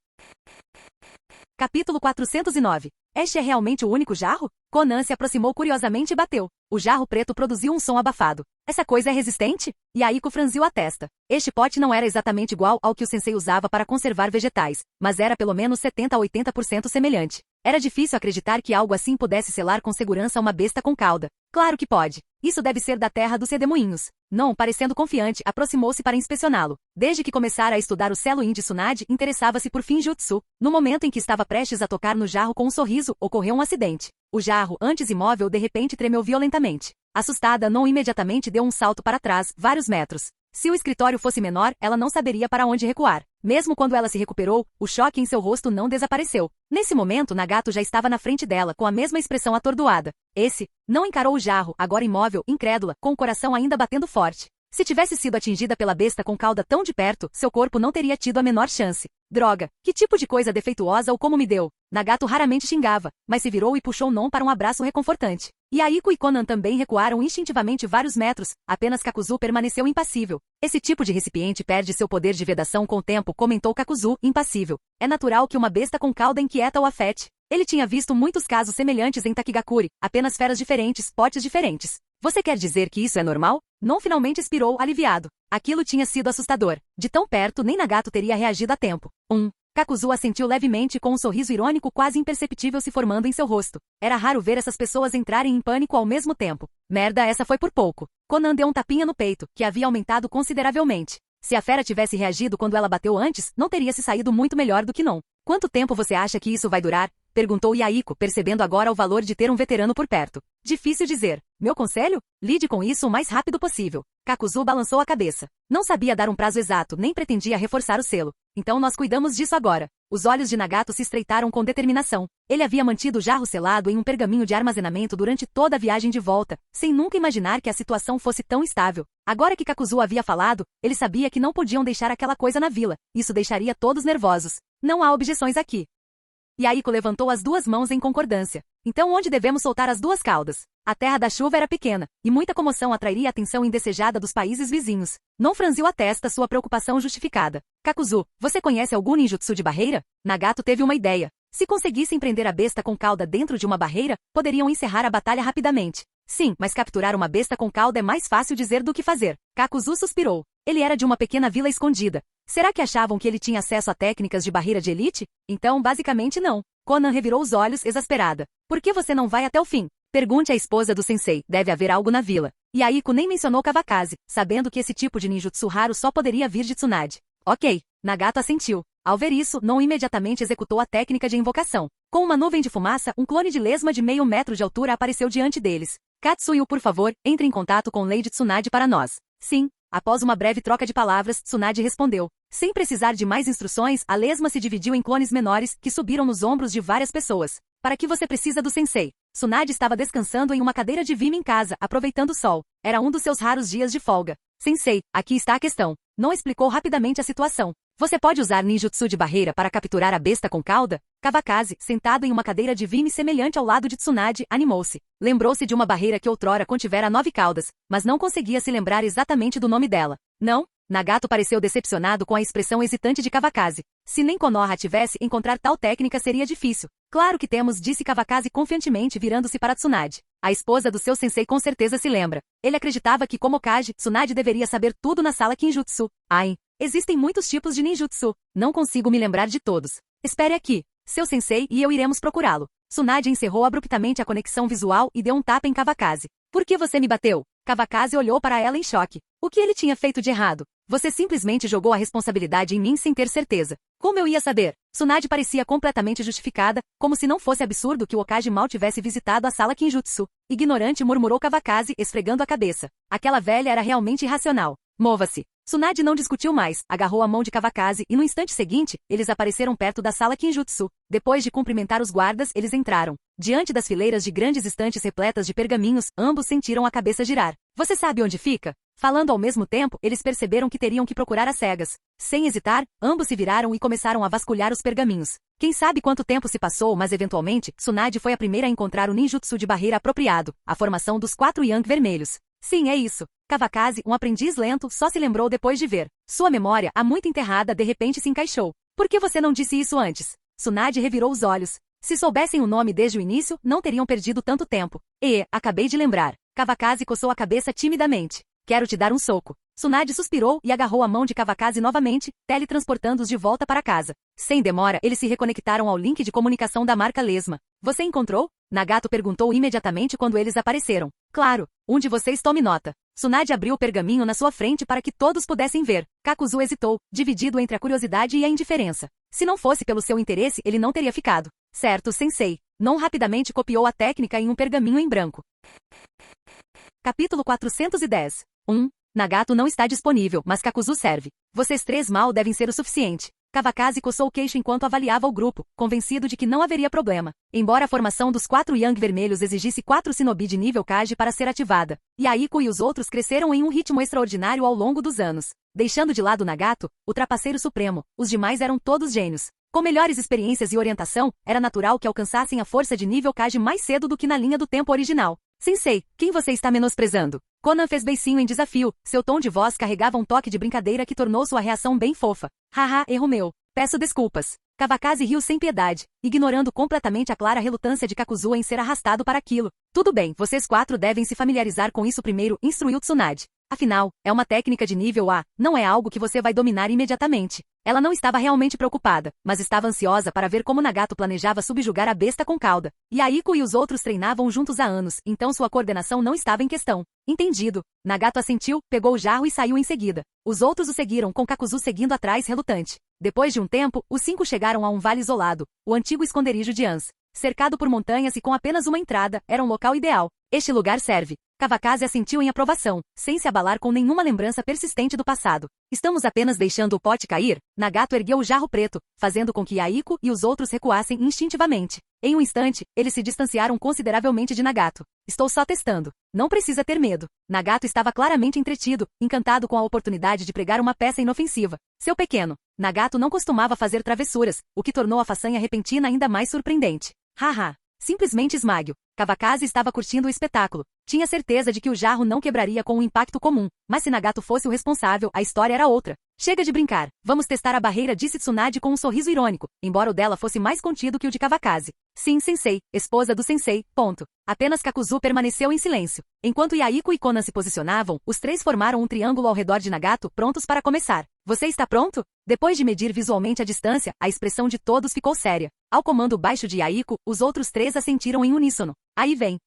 Capítulo 409. Este é realmente o único jarro? Conan se aproximou curiosamente e bateu. O jarro preto produziu um som abafado. Essa coisa é resistente? Yahiko franziu a testa. Este pote não era exatamente igual ao que o sensei usava para conservar vegetais, mas era pelo menos 70 a 80% semelhante. Era difícil acreditar que algo assim pudesse selar com segurança uma besta com cauda. Claro que pode. Isso deve ser da terra dos redemoinhos. Non, parecendo confiante, aproximou-se para inspecioná-lo. Desde que começara a estudar o selo de Tsunade, interessava-se por Finjutsu. No momento em que estava prestes a tocar no jarro com um sorriso, ocorreu um acidente. O jarro, antes imóvel, de repente tremeu violentamente. Assustada, Non imediatamente deu um salto para trás, vários metros. Se o escritório fosse menor, ela não saberia para onde recuar. Mesmo quando ela se recuperou, o choque em seu rosto não desapareceu. Nesse momento, Nagato já estava na frente dela, com a mesma expressão atordoada. Não encarou o jarro, agora imóvel, incrédula, com o coração ainda batendo forte. Se tivesse sido atingida pela besta com cauda tão de perto, seu corpo não teria tido a menor chance. Droga, que tipo de coisa defeituosa ou como me deu? Nagato raramente xingava, mas se virou e puxou Non para um abraço reconfortante. Yahiko e Conan também recuaram instintivamente vários metros, apenas Kakuzu permaneceu impassível. Esse tipo de recipiente perde seu poder de vedação com o tempo, comentou Kakuzu, impassível. É natural que uma besta com cauda inquieta o afete. Ele tinha visto muitos casos semelhantes em Takigakuri, apenas feras diferentes, potes diferentes. Você quer dizer que isso é normal? Non finalmente expirou, aliviado. Aquilo tinha sido assustador. De tão perto, nem Nagato teria reagido a tempo. Kakuzu assentiu levemente com um sorriso irônico quase imperceptível se formando em seu rosto. Era raro ver essas pessoas entrarem em pânico ao mesmo tempo. Merda, essa foi por pouco. Conan deu um tapinha no peito, que havia aumentado consideravelmente. Se a fera tivesse reagido quando ela bateu antes, não teria se saído muito melhor do que Non. Quanto tempo você acha que isso vai durar? Perguntou Yahiko, percebendo agora o valor de ter um veterano por perto. Difícil dizer. Meu conselho? Lide com isso o mais rápido possível. Kakuzu balançou a cabeça. Não sabia dar um prazo exato, nem pretendia reforçar o selo. Então nós cuidamos disso agora. Os olhos de Nagato se estreitaram com determinação. Ele havia mantido o jarro selado em um pergaminho de armazenamento durante toda a viagem de volta, sem nunca imaginar que a situação fosse tão estável. Agora que Kakuzu havia falado, ele sabia que não podiam deixar aquela coisa na vila. Isso deixaria todos nervosos. Não há objeções aqui. Yahiko levantou as duas mãos em concordância. Então onde devemos soltar as duas caudas? A terra da chuva era pequena, e muita comoção atrairia a atenção indesejada dos países vizinhos. Non franziu a testa, sua preocupação justificada. Kakuzu, você conhece algum ninjutsu de barreira? Nagato teve uma ideia. Se conseguissem prender a besta com cauda dentro de uma barreira, poderiam encerrar a batalha rapidamente. Sim, mas capturar uma besta com cauda é mais fácil dizer do que fazer. Kakuzu suspirou. Ele era de uma pequena vila escondida. Será que achavam que ele tinha acesso a técnicas de barreira de elite? Então, basicamente não. Conan revirou os olhos, exasperada. Por que você não vai até o fim? Pergunte à esposa do sensei, deve haver algo na vila. Yahiko nem mencionou Kawakaze, sabendo que esse tipo de ninjutsu raro só poderia vir de Tsunade. Ok. Nagato assentiu. Ao ver isso, Non imediatamente executou a técnica de invocação. Com uma nuvem de fumaça, um clone de lesma de meio metro de altura apareceu diante deles. Katsuyu, por favor, entre em contato com Lady Tsunade para nós. Sim. Após uma breve troca de palavras, Tsunade respondeu. Sem precisar de mais instruções, a lesma se dividiu em clones menores, que subiram nos ombros de várias pessoas. Para que você precisa do sensei? Tsunade estava descansando em uma cadeira de vime em casa, aproveitando o sol. Era um dos seus raros dias de folga. Sensei, aqui está a questão. Non explicou rapidamente a situação. Você pode usar ninjutsu de barreira para capturar a besta com cauda? Kawakaze, sentado em uma cadeira de vime semelhante ao lado de Tsunade, animou-se. Lembrou-se de uma barreira que outrora contivera 9 caudas, mas não conseguia se lembrar exatamente do nome dela. Não? Nagato pareceu decepcionado com a expressão hesitante de Kawakaze. Se nem Konoha tivesse, encontrar tal técnica seria difícil. Claro que temos, disse Kawakaze confiantemente virando-se para Tsunade. A esposa do seu sensei com certeza se lembra. Ele acreditava que como Kage, Tsunade deveria saber tudo na sala Kinjutsu. Existem muitos tipos de ninjutsu. Não consigo me lembrar de todos. Espere aqui. Seu sensei e eu iremos procurá-lo. Tsunade encerrou abruptamente a conexão visual e deu um tapa em Kawakaze. Por que você me bateu? Kawakazi olhou para ela em choque. O que ele tinha feito de errado? Você simplesmente jogou a responsabilidade em mim sem ter certeza. Como eu ia saber? Tsunade parecia completamente justificada, como se não fosse absurdo que o Hokage mal tivesse visitado a sala Kinjutsu. Ignorante, murmurou Kawakazi, esfregando a cabeça. Aquela velha era realmente irracional. Mova-se. Tsunade não discutiu mais, agarrou a mão de Kawakazi e no instante seguinte, eles apareceram perto da sala Kinjutsu. Depois de cumprimentar os guardas, eles entraram. Diante das fileiras de grandes estantes repletas de pergaminhos, ambos sentiram a cabeça girar. Você sabe onde fica? Falando ao mesmo tempo, eles perceberam que teriam que procurar às cegas. Sem hesitar, ambos se viraram e começaram a vasculhar os pergaminhos. Quem sabe quanto tempo se passou, mas eventualmente, Tsunade foi a primeira a encontrar o ninjutsu de barreira apropriado, a formação dos 4 Yang vermelhos. Sim, é isso. Kawakazi, um aprendiz lento, só se lembrou depois de ver. Sua memória, há muito enterrada, de repente se encaixou. Por que você não disse isso antes? Tsunade revirou os olhos. Se soubessem o nome desde o início, não teriam perdido tanto tempo. Acabei de lembrar. Kawakazi coçou a cabeça timidamente. Quero te dar um soco. Tsunade suspirou e agarrou a mão de Kawakazi novamente, teletransportando-os de volta para casa. Sem demora, eles se reconectaram ao link de comunicação da marca Lesma. Você encontrou? Nagato perguntou imediatamente quando eles apareceram. Claro, um de vocês tome nota. Tsunade abriu o pergaminho na sua frente para que todos pudessem ver. Kakuzu hesitou, dividido entre a curiosidade e a indiferença. Se não fosse pelo seu interesse, ele não teria ficado. Certo, sensei. Non rapidamente copiou a técnica em um pergaminho em branco. Capítulo 410. 1. Nagato não está disponível, mas Kakuzu serve. Vocês 3 mal devem ser o suficiente. Kawakazi coçou o queixo enquanto avaliava o grupo, convencido de que não haveria problema. Embora a formação dos 4 Yang vermelhos exigisse 4 shinobi de nível Kage para ser ativada, Yaiko e os outros cresceram em um ritmo extraordinário ao longo dos anos. Deixando de lado Nagato, o trapaceiro supremo, os demais eram todos gênios. Com melhores experiências e orientação, era natural que alcançassem a força de nível Kage mais cedo do que na linha do tempo original. Sensei, quem você está menosprezando? Conan fez beicinho em desafio, seu tom de voz carregava um toque de brincadeira que tornou sua reação bem fofa. Haha, erro meu. Peço desculpas. Kawakazi riu sem piedade, ignorando completamente a clara relutância de Kakuzu em ser arrastado para aquilo. Tudo bem, vocês 4 devem se familiarizar com isso primeiro, instruiu Tsunade. Afinal, é uma técnica de nível A, não é algo que você vai dominar imediatamente. Ela não estava realmente preocupada, mas estava ansiosa para ver como Nagato planejava subjugar a besta com cauda. Yaiko e os outros treinavam juntos há anos, então sua coordenação não estava em questão. Entendido. Nagato assentiu, pegou o jarro e saiu em seguida. Os outros o seguiram, com Kakuzu seguindo atrás relutante. Depois de um tempo, os 5 chegaram a um vale isolado, o antigo esconderijo de Ans. Cercado por montanhas e com apenas uma entrada, era um local ideal. Este lugar serve. Kawakazi assentiu em aprovação, sem se abalar com nenhuma lembrança persistente do passado. Estamos apenas deixando o pote cair? Nagato ergueu o jarro preto, fazendo com que Yaiko e os outros recuassem instintivamente. Em um instante, eles se distanciaram consideravelmente de Nagato. Estou só testando. Não precisa ter medo. Nagato estava claramente entretido, encantado com a oportunidade de pregar uma peça inofensiva. Seu pequeno. Nagato não costumava fazer travessuras, o que tornou a façanha repentina ainda mais surpreendente. Haha. Simplesmente esmague-o. Kawakazi estava curtindo o espetáculo. Tinha certeza de que o jarro não quebraria com um impacto comum, mas se Nagato fosse o responsável, a história era outra. Chega de brincar. Vamos testar a barreira, disse Tsunade com um sorriso irônico, embora o dela fosse mais contido que o de Kawakazi. Sim, sensei, esposa do sensei, ponto. Apenas Kakuzu permaneceu em silêncio. Enquanto Yaiko e Conan se posicionavam, os 3 formaram um triângulo ao redor de Nagato, prontos para começar. Você está pronto? Depois de medir visualmente a distância, a expressão de todos ficou séria. Ao comando baixo de Yaiko, os outros 3 assentiram em uníssono. Aí vem.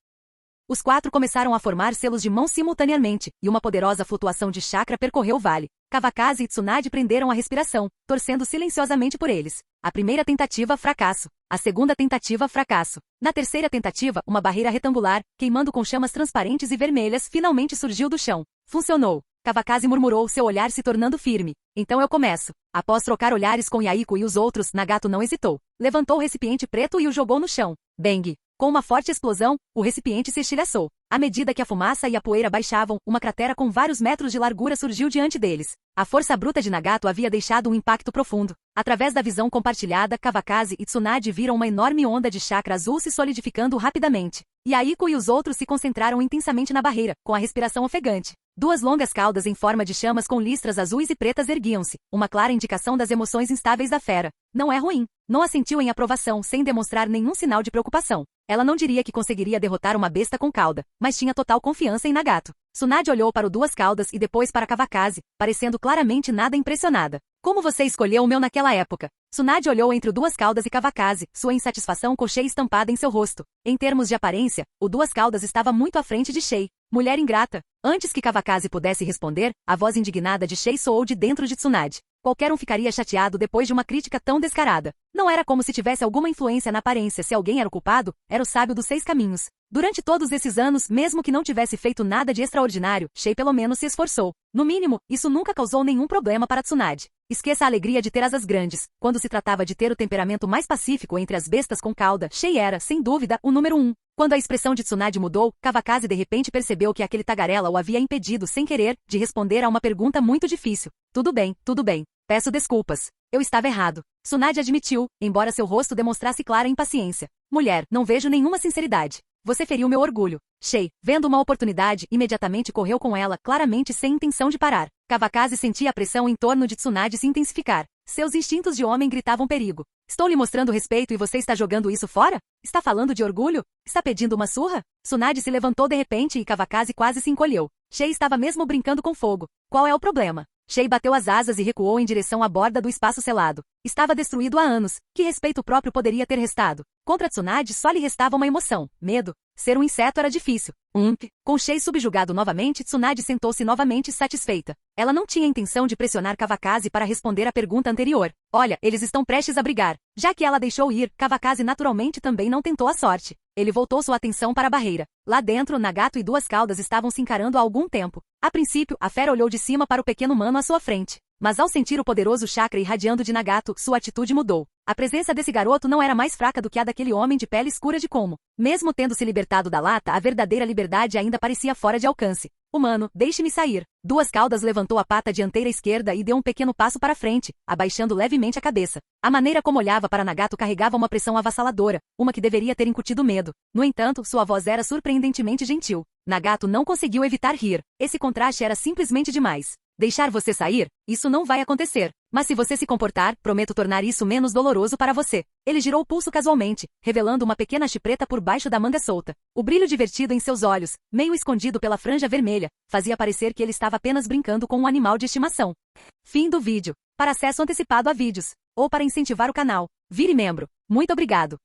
Os 4 começaram a formar selos de mão simultaneamente, e uma poderosa flutuação de chakra percorreu o vale. Kawakazi e Tsunade prenderam a respiração, torcendo silenciosamente por eles. A primeira tentativa, fracasso. A segunda tentativa, fracasso. Na terceira tentativa, uma barreira retangular, queimando com chamas transparentes e vermelhas, finalmente surgiu do chão. Funcionou. Kawakazi murmurou, seu olhar se tornando firme. Então eu começo. Após trocar olhares com Yaiko e os outros, Nagato não hesitou. Levantou o recipiente preto e o jogou no chão. Bang! Com uma forte explosão, o recipiente se estilhaçou. À medida que a fumaça e a poeira baixavam, uma cratera com vários metros de largura surgiu diante deles. A força bruta de Nagato havia deixado um impacto profundo. Através da visão compartilhada, Kawakazi e Tsunade viram uma enorme onda de chakra azul se solidificando rapidamente. Yaiko e os outros se concentraram intensamente na barreira, com a respiração ofegante. 2 longas caudas em forma de chamas com listras azuis e pretas erguiam-se, uma clara indicação das emoções instáveis da fera. Não é ruim. Non assentiu em aprovação sem demonstrar nenhum sinal de preocupação. Ela não diria que conseguiria derrotar uma besta com cauda, mas tinha total confiança em Nagato. Tsunade olhou para o 2 caudas e depois para Kawakazi, parecendo claramente nada impressionada. Como você escolheu o meu naquela época? Tsunade olhou entre o 2 caudas e Kawakazi, sua insatisfação cocheia estampada em seu rosto. Em termos de aparência, o 2 caudas estava muito à frente de Shei. Mulher ingrata. Antes que Kawakaze pudesse responder, a voz indignada de Shei soou de dentro de Tsunade. Qualquer um ficaria chateado depois de uma crítica tão descarada. Não era como se tivesse alguma influência na aparência. Se alguém era o culpado, era o sábio dos 6 caminhos. Durante todos esses anos, mesmo que não tivesse feito nada de extraordinário, Shei pelo menos se esforçou. No mínimo, isso nunca causou nenhum problema para Tsunade. Esqueça a alegria de ter asas grandes. Quando se tratava de ter o temperamento mais pacífico entre as bestas com cauda, Shei era, sem dúvida, o número 1. Quando a expressão de Tsunade mudou, Kawakaze de repente percebeu que aquele tagarela o havia impedido, sem querer, de responder a uma pergunta muito difícil. Tudo bem, tudo bem. Peço desculpas. Eu estava errado. Tsunade admitiu, embora seu rosto demonstrasse clara impaciência. Mulher, não vejo nenhuma sinceridade. Você feriu meu orgulho. Shei, vendo uma oportunidade, imediatamente correu com ela, claramente sem intenção de parar. Kawakaze sentia a pressão em torno de Tsunade se intensificar. Seus instintos de homem gritavam perigo. Estou lhe mostrando respeito e você está jogando isso fora? Está falando de orgulho? Está pedindo uma surra? Tsunade se levantou de repente e Kawakaze quase se encolheu. Shei estava mesmo brincando com fogo. Qual é o problema? Shei bateu as asas e recuou em direção à borda do espaço selado. Estava destruído há anos. Que respeito próprio poderia ter restado? Contra Tsunade só lhe restava uma emoção. Medo. Ser um inseto era difícil. Com Shei subjugado novamente, Tsunade sentou-se novamente satisfeita. Ela não tinha intenção de pressionar Kawakaze para responder à pergunta anterior. Olha, eles estão prestes a brigar. Já que ela deixou ir, Kawakaze naturalmente também não tentou a sorte. Ele voltou sua atenção para a barreira. Lá dentro, Nagato e Duas Caudas estavam se encarando há algum tempo. A princípio, a fera olhou de cima para o pequeno humano à sua frente. Mas ao sentir o poderoso chakra irradiando de Nagato, sua atitude mudou. A presença desse garoto não era mais fraca do que a daquele homem de pele escura de Como. Mesmo tendo se libertado da lata, a verdadeira liberdade ainda parecia fora de alcance. Humano, deixe-me sair. Duas Caudas levantou a pata dianteira esquerda e deu um pequeno passo para frente, abaixando levemente a cabeça. A maneira como olhava para Nagato carregava uma pressão avassaladora, uma que deveria ter incutido medo. No entanto, sua voz era surpreendentemente gentil. Nagato não conseguiu evitar rir. Esse contraste era simplesmente demais. Deixar você sair? Isso não vai acontecer. Mas se você se comportar, prometo tornar isso menos doloroso para você. Ele girou o pulso casualmente, revelando uma pequena chipreta por baixo da manga solta. O brilho divertido em seus olhos, meio escondido pela franja vermelha, fazia parecer que ele estava apenas brincando com um animal de estimação. Fim do vídeo. Para acesso antecipado a vídeos, ou para incentivar o canal, vire membro. Muito obrigado.